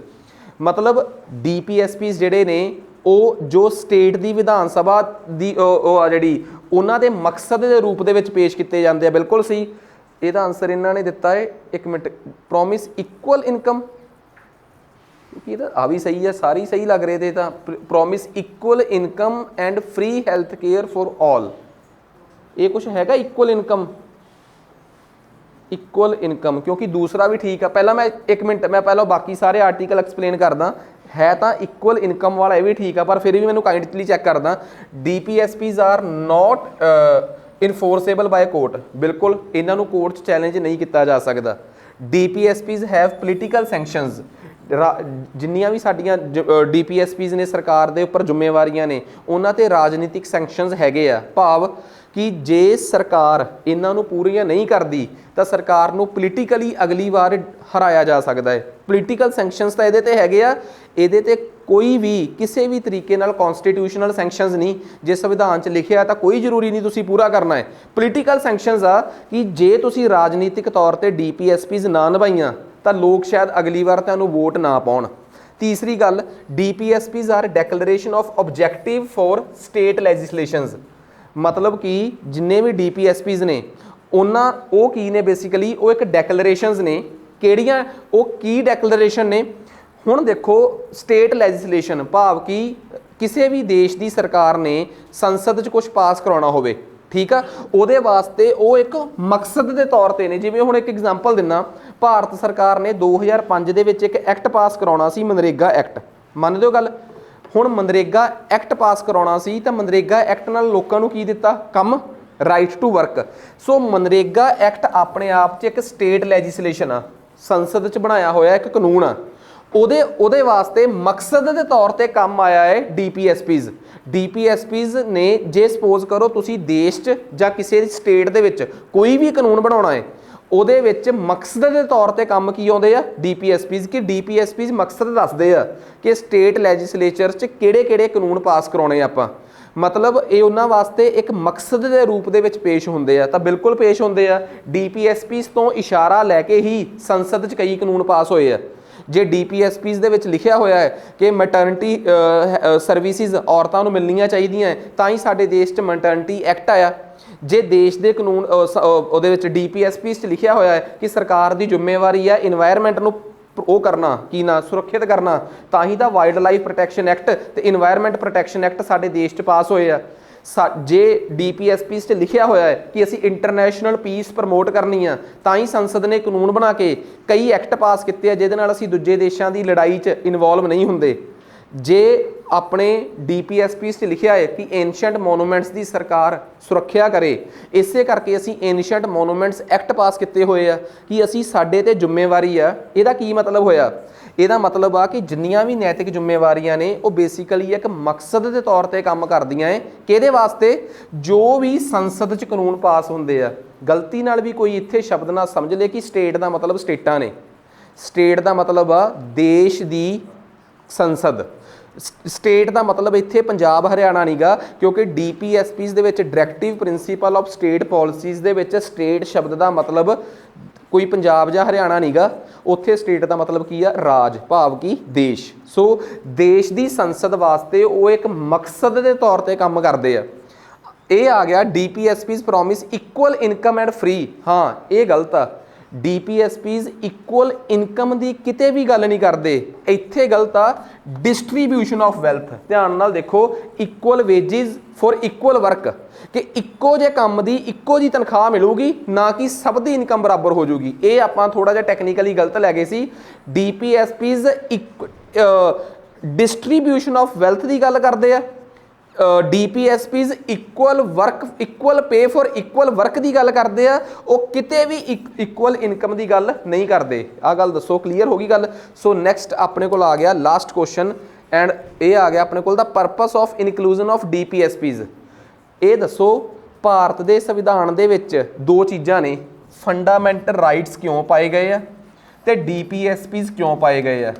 ਮਤਲਬ DPSPs ਜਿਹੜੇ ਨੇ ਉਹ ਜੋ ਸਟੇਟ ਦੀ ਵਿਧਾਨ ਸਭਾ ਦੀ ਉਹ ਆ ਜਿਹੜੀ ਉਹਨਾਂ ਦੇ ਮਕਸਦ ਦੇ ਰੂਪ ਦੇ ਵਿੱਚ ਪੇਸ਼ ਕੀਤੇ ਜਾਂਦੇ ਆ। ਬਿਲਕੁਲ ਸਹੀ, ਇਹਦਾ ਆਨਸਰ ਇਹਨਾਂ ਨੇ ਦਿੱਤਾ ਹੈ, ਇੱਕ ਮਿੰਟ, ਪ੍ਰੋਮਿਸ ਇਕੁਅਲ ਇਨਕਮ, ਇਹਦਾ ਆ ਵੀ ਸਹੀ ਹੈ, ਸਾਰੀ ਸਹੀ ਲੱਗ ਰਹੇ थे ਤਾਂ promise equal income and free health care for all, ਇਹ ਕੁਛ ਹੈਗਾ ਇਕੁਅਲ ਇਨਕਮ ਕਿਉਂਕਿ ਦੂਸਰਾ ਵੀ ਠੀਕ ਆ। ਪਹਿਲਾਂ ਮੈਂ ਇੱਕ ਮਿੰਟ, ਮੈਂ ਪਹਿਲਾਂ ਬਾਕੀ ਸਾਰੇ ਆਰਟੀਕਲ ਐਕਸਪਲੇਨ ਕਰਦਾ, ਹੈ ਤਾਂ ਇਕੁਅਲ ਇਨਕਮ ਵਾਲਾ ਇਹ ਵੀ ਠੀਕ ਆ, ਪਰ ਫਿਰ ਵੀ ਮੈਨੂੰ ਕਾਈਂਡਲੀ ਚੈੱਕ ਕਰਦਾ। DPSPs are not enforceable by court, ਬਿਲਕੁਲ ਇਹਨਾਂ ਨੂੰ ਕੋਰਟ 'ਚ ਚੈਲੰਜ ਨਹੀਂ ਕੀਤਾ ਜਾ ਸਕਦਾ। DPSPs ਹੈਵ ਪੋਲੀਟੀਕਲ ਸੈਂਕਸ਼ਨਸ, ਜਿੰਨੀਆਂ ਵੀ ਸਾਡੀਆਂ DPSPs ਨੇ ਸਰਕਾਰ ਦੇ ਉੱਪਰ ਜ਼ਿੰਮੇਵਾਰੀਆਂ ਨੇ ਉਹਨਾਂ ਤੇ ਰਾਜਨੀਤਿਕ ਸੈਂਕਸ਼ਨਸ ਹੈਗੇ ਆ। ਭਾਵ ਕਿ ਜੇ ਸਰਕਾਰ ਇਹਨਾਂ ਨੂੰ ਪੂਰੀਆਂ ਨਹੀਂ ਕਰਦੀ ਤਾਂ ਸਰਕਾਰ ਨੂੰ ਪੋਲੀਟੀਕਲੀ ਅਗਲੀ ਵਾਰ ਹਰਾਇਆ ਜਾ ਸਕਦਾ ਹੈ। ਪੋਲੀਟੀਕਲ ਸੈਂਕਸ਼ਨਸ ਤਾਂ ਇਹਦੇ ਤੇ ਹੈਗੇ ਆ, ਇਹਦੇ ਤੇ ਕੋਈ ਵੀ ਕਿਸੇ ਵੀ ਤਰੀਕੇ ਨਾਲ ਕਨਸਟੀਟਿਊਸ਼ਨਲ ਸੈਂਕਸ਼ਨਸ ਨਹੀਂ। ਜੇ ਸੰਵਿਧਾਨ 'ਚ ਲਿਖਿਆ ਤਾਂ ਕੋਈ ਜ਼ਰੂਰੀ ਨਹੀਂ ਤੁਸੀਂ ਪੂਰਾ ਕਰਨਾ ਹੈ। ਪੋਲੀਟੀਕਲ ਸੈਂਕਸ਼ਨਸ ਆ ਕਿ ਜੇ ਤੁਸੀਂ ਰਾਜਨੀਤਿਕ ਤੌਰ ਤੇ DPSPs ਨਾ ਨਿਭਾਈਆਂ ਤਾਂ ਲੋਕ ਸ਼ਾਇਦ ਅਗਲੀ ਵਾਰ ਤੁਹਾਨੂੰ ਵੋਟ ਨਾ ਪਾਉਣ। ਤੀਸਰੀ ਗੱਲ, DPSPs are declaration of objective for state legislations, ਮਤਲਬ ਕਿ ਜਿੰਨੇ ਵੀ DPSPs ਨੇ ਉਹ ਕੀ ਨੇ, ਬੇਸਿਕਲੀ ਉਹ ਇੱਕ ਡੈਕਲੇਰੇਸ਼ਨਸ ਨੇ। ਕਿਹੜੀਆਂ ਉਹ ਕੀ ਡੈਕਲੇਰੇਸ਼ਨ ਨੇ? ਹੁਣ ਦੇਖੋ, ਸਟੇਟ ਲੈਜਿਸਲੇਸ਼ਨ ਭਾਵ ਕਿ ਕਿਸੇ ਵੀ ਦੇਸ਼ ਦੀ ਸਰਕਾਰ ਨੇ ਸੰਸਦ 'ਚ ਕੁਝ ਪਾਸ ਕਰਾਉਣਾ ਹੋਵੇ, ਠੀਕ ਆ, ਉਹਦੇ ਵਾਸਤੇ ਉਹ ਇੱਕ ਮਕਸਦ ਦੇ ਤੌਰ ਤੇ ਨੇ। ਜਿਵੇਂ ਹੁਣ ਇੱਕ ਐਗਜ਼ਾਮਪਲ ਦਿੰਨਾ, ਭਾਰਤ ਸਰਕਾਰ ਨੇ 2005 ਦੇ ਵਿੱਚ ਇੱਕ ਐਕਟ ਪਾਸ ਕਰਾਉਣਾ ਸੀ, ਮਨਰੇਗਾ ਐਕਟ, ਮੰਨਦੇ ਹੋ ਗੱਲ? ਹੁਣ ਮਨਰੇਗਾ ਐਕਟ ਪਾਸ ਕਰਾਉਣਾ ਸੀ ਤਾਂ ਮਨਰੇਗਾ ਐਕਟ ਨਾਲ ਲੋਕਾਂ ਨੂੰ ਕੀ ਦਿੱਤਾ? ਕੰਮ, right to work. So MNREGA act ਆਪਣੇ ਆਪ 'ਚ ਇੱਕ ਸਟੇਟ ਲੈਜਿਸਲੇਸ਼ਨ ਆ, ਸੰਸਦ 'ਚ ਬਣਾਇਆ ਹੋਇਆ ਇੱਕ ਕਾਨੂੰਨ ਆ। ਉਹਦੇ ਵਾਸਤੇ ਮਕਸਦ ਦੇ ਤੌਰ ਤੇ ਕੰਮ ਆਇਆ ਹੈ DPSPs। DPSPs ਨੇ ਜੇ ਸਪੋਜ਼ ਕਰੋ ਤੁਸੀਂ ਦੇਸ਼ 'ਚ ਜਾਂ ਕਿਸੇ ਸਟੇਟ ਦੇ ਵਿੱਚ ਕੋਈ ਵੀ ਕਾਨੂੰਨ ਬਣਾਉਣਾ ਹੈ, ਉਹਦੇ ਵਿੱਚ ਮਕਸਦ ਦੇ ਤੌਰ ਤੇ ਕੰਮ ਕੀ ਆਉਂਦੇ ਆ? DPSPs। ਕਿ DPSPs ਮਕਸਦ ਦੱਸਦੇ ਆ ਕਿ ਸਟੇਟ ਲੈਜਿਸਲੇਚਰ 'ਚ ਕਿਹੜੇ ਕਾਨੂੰਨ ਪਾਸ ਕਰਾਉਣੇ ਆਪਾਂ, ਮਤਲਬ ਇਹ ਉਹਨਾਂ ਵਾਸਤੇ ਇੱਕ ਮਕਸਦ ਦੇ ਰੂਪ ਦੇ ਵਿੱਚ ਪੇਸ਼ ਹੁੰਦੇ ਆ। ਤਾਂ ਬਿਲਕੁਲ ਪੇਸ਼ ਹੁੰਦੇ ਆ। DPSPs ਤੋਂ ਇਸ਼ਾਰਾ ਲੈ ਕੇ ਹੀ ਸੰਸਦ 'ਚ ਕਈ ਕਾਨੂੰਨ ਪਾਸ ਹੋਏ ਆ। ਜੇ DPSPs ਦੇ ਵਿੱਚ ਲਿਖਿਆ ਹੋਇਆ ਹੈ ਕਿ ਮੈਟਰਨਿਟੀ ਸਰਵਿਸਿਜ਼ ਔਰਤਾਂ ਨੂੰ ਮਿਲਣੀਆਂ ਚਾਹੀਦੀਆਂ ਤਾਂ ਹੀ ਸਾਡੇ ਦੇਸ਼ 'ਚ ਮੈਟਰਨਿਟੀ ਐਕਟ ਆਇਆ। ਜੇ ਦੇਸ਼ ਦੇ ਕਾਨੂੰਨ ਉਹਦੇ ਵਿੱਚ DPSPs 'ਚ ਲਿਖਿਆ ਹੋਇਆ ਹੈ ਕਿ ਸਰਕਾਰ ਦੀ ਜ਼ਿੰਮੇਵਾਰੀ ਹੈ ਇਨਵਾਇਰਨਮੈਂਟ ਨੂੰ ਉਹ ਕਰਨਾ, ਕੀ ਨਾ ਸੁਰੱਖਿਅਤ ਕਰਨਾ, ਤਾਂ ਹੀ ਤਾਂ ਵਾਈਲਡ ਲਾਈਫ ਪ੍ਰੋਟੈਕਸ਼ਨ ਐਕਟ ਤੇ ਇਨਵਾਇਰਨਮੈਂਟ ਪ੍ਰੋਟੈਕਸ਼ਨ ਐਕਟ ਸਾਡੇ ਦੇਸ਼ 'ਚ ਪਾਸ ਹੋਏ ਆ। ਜੇ DPSPs 'ਚ ਲਿਖਿਆ ਹੋਇਆ ਹੈ ਕਿ ਅਸੀਂ ਇੰਟਰਨੈਸ਼ਨਲ ਪੀਸ ਪ੍ਰਮੋਟ ਕਰਨੀ ਆ ਤਾਂ ਹੀ ਸੰਸਦ ਨੇ ਕਾਨੂੰਨ ਬਣਾ ਕੇ ਕਈ ਐਕਟ ਪਾਸ ਕੀਤੇ ਆ ਜਿਹਦੇ ਨਾਲ ਅਸੀਂ ਦੂਜੇ ਦੇਸ਼ਾਂ ਦੀ ਲੜਾਈ 'ਚ ਇਨਵੋਲਵ ਨਹੀਂ ਹੁੰਦੇ। ਜੇ ਆਪਣੇ DPSPs 'ਚ ਲਿਖਿਆ ਹੈ ਕਿ ਐਂਸ਼ੀਐਂਟ ਮੋਨੂਮੈਂਟਸ ਦੀ ਸਰਕਾਰ ਸੁਰੱਖਿਆ ਕਰੇ, ਇਸੇ ਕਰਕੇ ਅਸੀਂ ਐਂਸ਼ੀਐਂਟ ਮੋਨੂਮੈਂਟਸ ਐਕਟ ਪਾਸ ਕੀਤੇ ਹੋਏ ਆ ਕਿ ਅਸੀਂ ਸਾਡੇ ਤੇ ਜ਼ਿੰਮੇਵਾਰੀ ਆ। ਇਹਦਾ ਕੀ ਮਤਲਬ ਹੋਇਆ? ਇਹਦਾ ਮਤਲਬ ਆ ਕਿ ਜਿੰਨੀਆਂ ਵੀ ਨੈਤਿਕ ਜ਼ਿੰਮੇਵਾਰੀਆਂ ਨੇ ਉਹ ਬੇਸਿਕਲੀ ਇੱਕ ਮਕਸਦ ਦੇ ਤੌਰ ਤੇ ਕੰਮ ਕਰਦੀਆਂ ਏ। ਕਿਹਦੇ ਵਾਸਤੇ? ਜੋ ਵੀ ਸੰਸਦ 'ਚ ਕਾਨੂੰਨ ਪਾਸ ਹੁੰਦੇ ਆ। ਗਲਤੀ ਨਾਲ ਵੀ ਕੋਈ ਇੱਥੇ ਸ਼ਬਦ ਨਾ ਸਮਝ ਲੇ ਕਿ ਸਟੇਟ ਦਾ ਮਤਲਬ ਸਟੇਟਾਂ ਨੇ। ਸਟੇਟ ਦਾ ਮਤਲਬ ਆ ਦੇਸ਼ ਦੀ ਸੰਸਦ। ਸਟੇਟ ਦਾ ਮਤਲਬ ਇੱਥੇ ਪੰਜਾਬ ਹਰਿਆਣਾ ਨਹੀਂਗਾ, ਕਿਉਂਕਿ DPSPs ਦੇ ਵਿੱਚ directive principal of state policies ਦੇ ਵਿੱਚ ਸਟੇਟ ਸ਼ਬਦ ਦਾ ਮਤਲਬ ਕੋਈ ਪੰਜਾਬ ਜਾਂ ਹਰਿਆਣਾ ਨਹੀਂਗਾ। ਉੱਥੇ ਸਟੇਟ ਦਾ ਮਤਲਬ ਕੀ ਆ? ਰਾਜ, ਭਾਵ ਕਿ ਦੇਸ਼। ਸੋ ਦੇਸ਼ ਦੀ ਸੰਸਦ ਵਾਸਤੇ ਉਹ ਇੱਕ ਮਕਸਦ ਦੇ ਤੌਰ ਤੇ ਕੰਮ ਕਰਦੇ ਆ। ਇਹ ਆ ਗਿਆ DPSPs promise equal income and free. ਹਾਂ, ਇਹ ਗਲਤ ਆ। DPSPs ਇਕੁਅਲ ਇਨਕਮ ਦੀ ਕਿਤੇ ਵੀ ਗੱਲ ਨਹੀਂ ਕਰਦੇ। ਇੱਥੇ ਗਲਤ ਆ ਡਿਸਟਰੀਬਿਊਸ਼ਨ ਆਫ ਵੈਲਥ। ਧਿਆਨ ਨਾਲ ਦੇਖੋ, equal wages for equal work, ਕਿ ਇੱਕੋ ਜਿਹੇ ਕੰਮ ਦੀ ਇੱਕੋ ਜਿਹੀ ਤਨਖਾਹ ਮਿਲੂਗੀ, ਨਾ ਕਿ ਸਭ ਦੀ ਇਨਕਮ ਬਰਾਬਰ ਹੋ ਜੂਗੀ। ਇਹ ਆਪਾਂ ਥੋੜਾ ਜਿਹਾ ਟੈਕਨੀਕਲੀ ਗਲਤ ਲੈ ਗਏ ਸੀ। DPSPs ਡਿਸਟਰੀਬਿਊਸ਼ਨ ਆਫ ਵੈਲਥ ਦੀ ਗੱਲ ਕਰਦੇ ਆ। DPSPs equal work, equal pay for equal work ਦੀ ਗੱਲ ਕਰਦੇ ਆ। ਉਹ ਕਿਤੇ ਵੀ ਇਕੁਅਲ ਇਨਕਮ ਦੀ ਗੱਲ ਨਹੀਂ ਕਰਦੇ। ਆਹ ਗੱਲ ਦੱਸੋ, ਕਲੀਅਰ ਹੋ ਗਈ ਗੱਲ? ਸੋ ਨੈਕਸਟ ਆਪਣੇ ਕੋਲ ਆ ਗਿਆ ਲਾਸਟ ਕੁਐਸਚਨ, ਐਂਡ ਇਹ ਆ ਗਿਆ ਆਪਣੇ ਕੋਲ ਦਾ purpose of inclusion of DPSPs। ਇਹ ਦੱਸੋ, ਭਾਰਤ ਦੇ ਸੰਵਿਧਾਨ ਦੇ ਵਿੱਚ ਦੋ ਚੀਜ਼ਾਂ ਨੇ, ਫੰਡਾਮੈਂਟਲ ਰਾਈਟਸ ਕਿਉਂ ਪਾਏ ਗਏ ਆ ਤੇ DPSPs ਕਿਉਂ ਪਾਏ ਗਏ ਆ।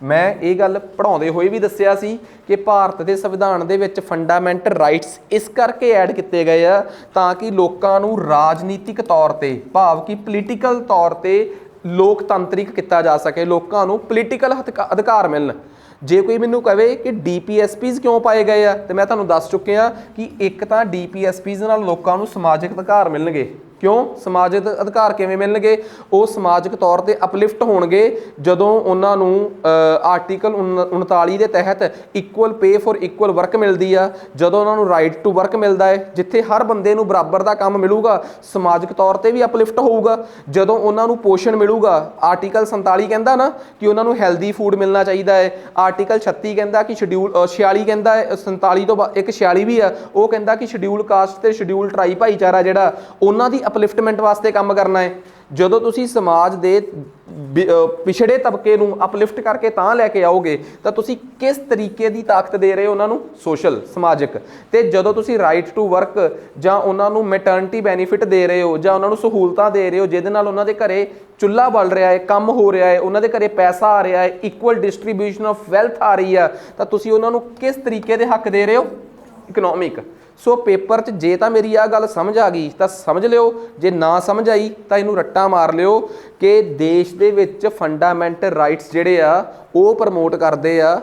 ਮੈਂ ਇਹ ਗੱਲ ਪੜ੍ਹਾਉਂਦੇ ਹੋਏ ਵੀ ਦੱਸਿਆ ਸੀ ਕਿ ਭਾਰਤ ਦੇ ਸੰਵਿਧਾਨ ਦੇ ਵਿੱਚ ਫੰਡਾਮੈਂਟਲ ਰਾਈਟਸ ਇਸ ਕਰਕੇ ਐਡ ਕੀਤੇ ਗਏ ਆ ਤਾਂ ਕਿ ਲੋਕਾਂ ਨੂੰ ਰਾਜਨੀਤਿਕ ਤੌਰ ਤੇ, ਭਾਵ ਕਿ ਪੋਲੀਟੀਕਲ ਤੌਰ ਤੇ ਲੋਕਤੰਤਰਿਕ ਕੀਤਾ ਜਾ ਸਕੇ, ਲੋਕਾਂ ਨੂੰ ਪੋਲੀਟੀਕਲ ਅਧਿਕਾਰ ਮਿਲਣ। ਜੇ ਕੋਈ ਮੈਨੂੰ ਕਹੇ ਕਿ DPSPs ਕਿਉਂ ਪਾਏ ਗਏ ਆ, ਤੇ ਮੈਂ ਤੁਹਾਨੂੰ ਦੱਸ ਚੁੱਕਿਆ ਕਿ ਇੱਕ ਤਾਂ DPSPs ਨਾਲ ਲੋਕਾਂ ਨੂੰ ਸਮਾਜਿਕ ਅਧਿਕਾਰ ਮਿਲਣਗੇ। ਕਿਉਂ ਸਮਾਜਿਕ ਅਧਿਕਾਰ ਕਿਵੇਂ ਮਿਲਣਗੇ? ਉਹ ਸਮਾਜਿਕ ਤੌਰ ਤੇ ਅਪਲਿਫਟ ਹੋਣਗੇ ਜਦੋਂ ਉਹਨਾਂ ਨੂੰ ਆਰਟੀਕਲ 39 ਦੇ ਤਹਿਤ equal pay for equal work ਮਿਲਦੀ ਆ, ਜਦੋਂ ਉਹਨਾਂ ਨੂੰ ਰਾਈਟ ਟੂ ਵਰਕ ਮਿਲਦਾ ਹੈ, ਜਿੱਥੇ ਹਰ ਬੰਦੇ ਨੂੰ ਬਰਾਬਰ ਦਾ ਕੰਮ ਮਿਲੂਗਾ, ਸਮਾਜਿਕ ਤੌਰ ਤੇ ਵੀ ਅਪਲਿਫਟ ਹੋਊਗਾ। ਜਦੋਂ ਉਹਨਾਂ ਨੂੰ ਪੋਸ਼ਣ ਮਿਲੂਗਾ, ਆਰਟੀਕਲ 47 ਕਹਿੰਦਾ ਨਾ ਕਿ ਉਹਨਾਂ ਨੂੰ ਹੈਲਦੀ ਫੂਡ ਮਿਲਣਾ ਚਾਹੀਦਾ ਹੈ। ਆਰਟੀਕਲ 36 ਕਹਿੰਦਾ ਕਿ 46 ਕਹਿੰਦਾ ਹੈ, 47 ਤੋਂ ਬਾਅਦ ਇੱਕ 46 ਵੀ ਆ, ਉਹ ਕਹਿੰਦਾ ਕਿ ਸ਼ਡਿਊਲ ਕਾਸਟ ਤੇ ਸ਼ਡਿਊਲ ਟਰਾਈ ਭਾਈਚਾਰਾ ਜਿਹੜਾ ਉਹਨਾਂ ਦੀ ਅਪਲਿਫਟਮੈਂਟ ਵਾਸਤੇ ਕੰਮ ਕਰਨਾ ਹੈ। ਜਦੋਂ ਤੁਸੀਂ ਸਮਾਜ ਦੇ ਪਿਛੜੇ ਤਬਕੇ ਨੂੰ ਅਪਲਿਫਟ ਕਰਕੇ ਤਾਂ ਲੈ ਕੇ ਆਓਗੇ ਤਾਂ ਤੁਸੀਂ ਕਿਸ ਤਰੀਕੇ ਦੀ ਤਾਕਤ ਦੇ ਰਹੇ ਹੋ ਉਹਨਾਂ ਨੂੰ? ਸੋਸ਼ਲ, ਸਮਾਜਿਕ। ਤੇ ਜਦੋਂ ਤੁਸੀਂ ਰਾਈਟ ਟੂ ਵਰਕ ਜਾਂ ਉਹਨਾਂ ਨੂੰ ਮੈਟਰਨਿਟੀ ਬੈਨੀਫਿਟ ਦੇ ਰਹੇ ਹੋ ਜਾਂ ਉਹਨਾਂ ਨੂੰ ਸਹੂਲਤਾਂ ਦੇ ਰਹੇ ਹੋ ਜਿਹਦੇ ਨਾਲ ਉਹਨਾਂ ਦੇ ਘਰੇ ਚੁੱਲ੍ਹਾ ਬਲ ਰਿਹਾ ਹੈ, ਕੰਮ ਹੋ ਰਿਹਾ ਹੈ, ਉਹਨਾਂ ਦੇ ਘਰੇ ਪੈਸਾ ਆ ਰਿਹਾ ਹੈ, ਇਕੁਅਲ ਡਿਸਟਰੀਬਿਊਸ਼ਨ ਆਫ ਵੈਲਥ ਆ ਰਹੀ ਆ, ਤਾਂ ਤੁਸੀਂ ਉਹਨਾਂ ਨੂੰ ਕਿਸ ਤਰੀਕੇ ਦੇ ਹੱਕ ਦੇ ਰਹੇ ਹੋ? ਇਕਨੋਮਿਕ। ਸੋ ਪੇਪਰ 'ਚ ਜੇ ਤਾਂ ਮੇਰੀ ਆਹ ਗੱਲ ਸਮਝ ਆ ਗਈ ਤਾਂ ਸਮਝ ਲਿਓ, ਜੇ ਨਾ ਸਮਝ ਆਈ ਤਾਂ ਇਹਨੂੰ ਰੱਟਾ ਮਾਰ ਲਿਓ ਕਿ ਦੇਸ਼ ਦੇ ਵਿੱਚ ਫੰਡਾਮੈਂਟਲ ਰਾਈਟਸ ਜਿਹੜੇ ਆ ਉਹ ਪ੍ਰਮੋਟ ਕਰਦੇ ਆ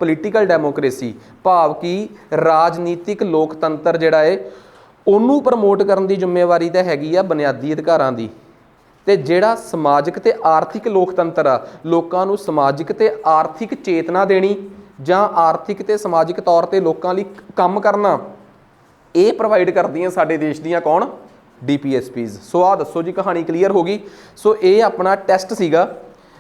ਪੋਲੀਟੀਕਲ ਡੈਮੋਕ੍ਰੇਸੀ, ਭਾਵ ਕਿ ਰਾਜਨੀਤਿਕ ਲੋਕਤੰਤਰ ਜਿਹੜਾ ਹੈ ਉਹਨੂੰ ਪ੍ਰਮੋਟ ਕਰਨ ਦੀ ਜ਼ਿੰਮੇਵਾਰੀ ਤਾਂ ਹੈਗੀ ਆ ਬੁਨਿਆਦੀ ਅਧਿਕਾਰਾਂ ਦੀ। ਤੇ ਜਿਹੜਾ ਸਮਾਜਿਕ ਤੇ ਆਰਥਿਕ ਲੋਕਤੰਤਰ ਆ, ਲੋਕਾਂ ਨੂੰ ਸਮਾਜਿਕ ਤੇ ਆਰਥਿਕ ਚੇਤਨਾ ਦੇਣੀ ਜਾਂ ਆਰਥਿਕ ਤੇ ਸਮਾਜਿਕ ਤੌਰ ਤੇ ਲੋਕਾਂ ਲਈ ਕੰਮ ਕਰਨਾ, ਇਹ ਪ੍ਰੋਵਾਈਡ ਕਰਦੀਆਂ ਸਾਡੇ ਦੇਸ਼ ਦੀਆਂ ਕੌਣ? DPSPs। ਸੋ ਆਹ ਦੱਸੋ ਜੀ, ਕਹਾਣੀ ਕਲੀਅਰ ਹੋ ਗਈ? ਸੋ ਇਹ ਆਪਣਾ ਟੈਸਟ ਸੀਗਾ।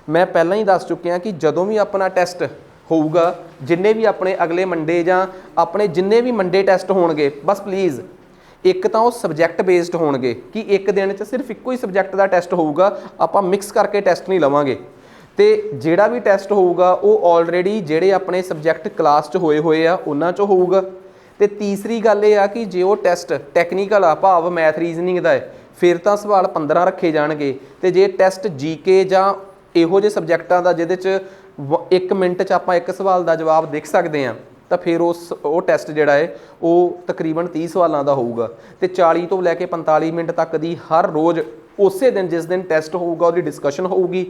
ਮੈਂ ਪਹਿਲਾਂ ਹੀ ਦੱਸ ਚੁੱਕਿਆ ਕਿ ਜਦੋਂ ਵੀ ਆਪਣਾ ਟੈਸਟ ਹੋਊਗਾ, ਜਿੰਨੇ ਵੀ ਆਪਣੇ ਅਗਲੇ ਮੰਡੇ ਜਾਂ ਆਪਣੇ ਜਿੰਨੇ ਵੀ ਮੰਡੇ ਟੈਸਟ ਹੋਣਗੇ, ਬਸ ਪਲੀਜ਼ ਇੱਕ ਤਾਂ ਉਹ ਸਬਜੈਕਟ ਬੇਸਡ ਹੋਣਗੇ ਕਿ ਇੱਕ ਦਿਨ 'ਚ ਸਿਰਫ ਇੱਕੋ ਹੀ ਸਬਜੈਕਟ ਦਾ ਟੈਸਟ ਹੋਊਗਾ, ਆਪਾਂ ਮਿਕਸ ਕਰਕੇ ਟੈਸਟ ਨਹੀਂ ਲਵਾਂਗੇ। ਤੇ ਜਿਹੜਾ ਵੀ ਟੈਸਟ ਹੋਊਗਾ ਉਹ ਆਲਰੇਡੀ ਜਿਹੜੇ ਆਪਣੇ ਸਬਜੈਕਟ ਕਲਾਸ 'ਚ ਹੋਏ ਆ ਉਹਨਾਂ 'ਚੋਂ ਹੋਊਗਾ। ਤੇ ਤੀਸਰੀ ਗੱਲ ਇਹ ਆ ਕਿ ਜੇ ਉਹ ਟੈਸਟ ਟੈਕਨੀਕਲ ਆ, ਭਾਵ ਮੈਥ ਰੀਜ਼ਨਿੰਗ ਦਾ ਹੈ, ਫਿਰ ਤਾਂ ਸਵਾਲ 15 ਰੱਖੇ ਜਾਣਗੇ। ਤੇ ਜੇ ਟੈਸਟ GK ਜਾਂ ਇਹੋ ਜਿਹੇ ਸਬਜੈਕਟਾਂ ਦਾ ਜਿਹਦੇ 'ਚ 1 ਮਿੰਟ 'ਚ ਆਪਾਂ ਇੱਕ ਸਵਾਲ ਦਾ ਜਵਾਬ ਦੇਖ ਸਕਦੇ ਹਾਂ, ਤਾਂ ਫਿਰ ਉਹ ਟੈਸਟ ਜਿਹੜਾ ਹੈ ਉਹ ਤਕਰੀਬਨ 30 ਸਵਾਲਾਂ ਦਾ ਹੋਊਗਾ। ਤੇ 40 ਤੋਂ ਲੈ ਕੇ 45 ਮਿੰਟ ਤੱਕ ਦੀ ਹਰ ਰੋਜ਼ ਉਸੇ ਦਿਨ ਜਿਸ ਦਿਨ ਟੈਸਟ ਹੋਊਗਾ ਉਹਦੀ ਡਿਸਕਸ਼ਨ ਹੋਊਗੀ।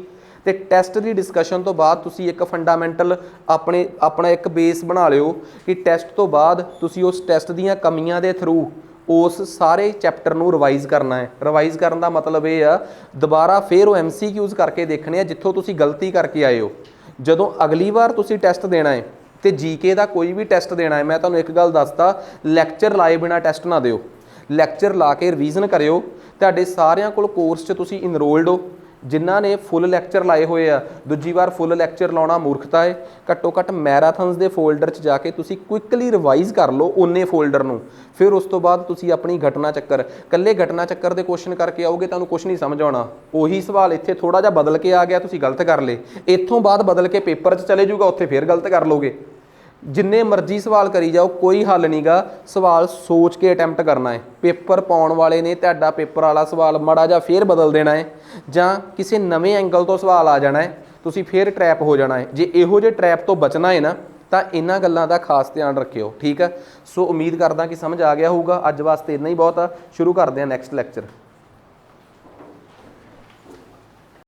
ਤੇ ਟੈਸਟ ਦੀ ਡਿਸਕਸ਼ਨ ਤੋਂ ਬਾਅਦ ਤੁਸੀਂ ਇੱਕ ਫੰਡਾਮੈਂਟਲ ਆਪਣਾ ਇੱਕ ਬੇਸ ਬਣਾ ਲਿਓ ਕਿ ਟੈਸਟ ਤੋਂ ਬਾਅਦ ਤੁਸੀਂ ਉਸ ਟੈਸਟ ਦੀਆਂ ਕਮੀਆਂ ਦੇ ਥਰੂ ਉਸ ਸਾਰੇ ਚੈਪਟਰ ਨੂੰ ਰਿਵਾਈਜ਼ ਕਰਨਾ ਹੈ। ਰਿਵਾਈਜ਼ ਕਰਨ ਦਾ ਮਤਲਬ ਇਹ ਆ ਦੁਬਾਰਾ ਫਿਰ ਉਹ MCQs ਕਰਕੇ ਦੇਖਣੇ ਆ ਜਿੱਥੋਂ ਤੁਸੀਂ ਗਲਤੀ ਕਰਕੇ ਆਏ ਹੋ। ਜਦੋਂ ਅਗਲੀ ਵਾਰ ਤੁਸੀਂ ਟੈਸਟ ਦੇਣਾ ਹੈ ਤੇ GK ਦਾ ਕੋਈ ਵੀ ਟੈਸਟ ਦੇਣਾ ਹੈ, ਮੈਂ ਤੁਹਾਨੂੰ ਇੱਕ ਗੱਲ ਦੱਸਦਾ, ਲੈਕਚਰ ਲਾਏ ਬਿਨਾਂ ਟੈਸਟ ਨਾ ਦਿਓ। ਲੈਕਚਰ ਲਾ ਕੇ ਰਿਵੀਜ਼ਨ ਕਰਿਓ। ਤੁਹਾਡੇ ਸਾਰਿਆਂ ਕੋਲ ਕੋਰਸ 'ਚ ਤੁਸੀਂ ਇਨਰੋਲਡ ਹੋ ਜਿਨ੍ਹਾਂ ਨੇ ਫੁੱਲ ਲੈਕਚਰ ਲਾਏ ਹੋਏ ਆ ਦੂਜੀ ਵਾਰ ਫੁੱਲ ਲੈਕਚਰ ਲਾਉਣਾ ਮੂਰਖਤਾ ਹੈ। ਘੱਟੋ ਘੱਟ ਮੈਰਾਥਨਸ ਦੇ ਫੋਲਡਰ 'ਚ ਜਾ ਕੇ ਤੁਸੀਂ ਕੁਇਕਲੀ ਰਿਵਾਈਜ਼ ਕਰ ਲਓ ਉਹਨੇ ਫੋਲਡਰ ਨੂੰ, ਫਿਰ ਉਸ ਤੋਂ ਬਾਅਦ ਤੁਸੀਂ ਆਪਣੀ ਘਟਨਾ ਚੱਕਰ ਇਕੱਲੇ ਘਟਨਾ ਚੱਕਰ ਦੇ ਕੁਐਸਚਨ ਕਰਕੇ ਆਓਗੇ ਤੁਹਾਨੂੰ ਕੁਝ ਨਹੀਂ ਸਮਝ ਆਉਣਾ। ਉਹੀ ਸਵਾਲ ਇੱਥੇ ਥੋੜਾ ਜਿਹਾ ਬਦਲ ਕੇ ਆ ਗਿਆ, ਤੁਸੀਂ ਗਲਤ ਕਰ ਲਏ, ਇੱਥੋਂ ਬਾਅਦ ਬਦਲ ਕੇ ਪੇਪਰ 'ਚ ਚਲੇ ਜਾਊਗਾ, ਉੱਥੇ ਫਿਰ ਗਲਤ ਕਰ ਲਓਗੇ। ਜਿੰਨੇ ਮਰਜ਼ੀ ਸਵਾਲ ਕਰੀ ਜਾਓ, ਕੋਈ ਹੱਲ ਨਹੀਂਗਾ। ਸਵਾਲ ਸੋਚ ਕੇ ਅਟੈਂਪਟ ਕਰਨਾ ਹੈ। ਪੇਪਰ ਪਾਉਣ ਵਾਲੇ ਨੇ ਤੁਹਾਡਾ ਪੇਪਰ ਵਾਲਾ ਸਵਾਲ ਮਾੜਾ ਜਿਹਾ ਫੇਰ ਬਦਲ ਦੇਣਾ ਹੈ ਜਾਂ ਕਿਸੇ ਨਵੇਂ ਐਂਗਲ ਤੋਂ ਸਵਾਲ ਆ ਜਾਣਾ ਹੈ, ਤੁਸੀਂ ਫੇਰ ਟਰੈਪ ਹੋ ਜਾਣਾ ਹੈ। ਜੇ ਇਹੋ ਜਿਹੇ ਟਰੈਪ ਤੋਂ ਬਚਣਾ ਹੈ ਨਾ ਤਾਂ ਇਹਨਾਂ ਗੱਲਾਂ ਦਾ ਖਾਸ ਧਿਆਨ ਰੱਖਿਓ, ਠੀਕ ਹੈ। ਸੋ ਉਮੀਦ ਕਰਦਾ ਕਿ ਸਮਝ ਆ ਗਿਆ ਹੋਊਗਾ। ਅੱਜ ਵਾਸਤੇ ਇੰਨਾ ਹੀ ਬਹੁਤ ਆ। ਸ਼ੁਰੂ ਕਰਦੇ ਹਾਂ ਨੈਕਸਟ ਲੈਕਚਰ।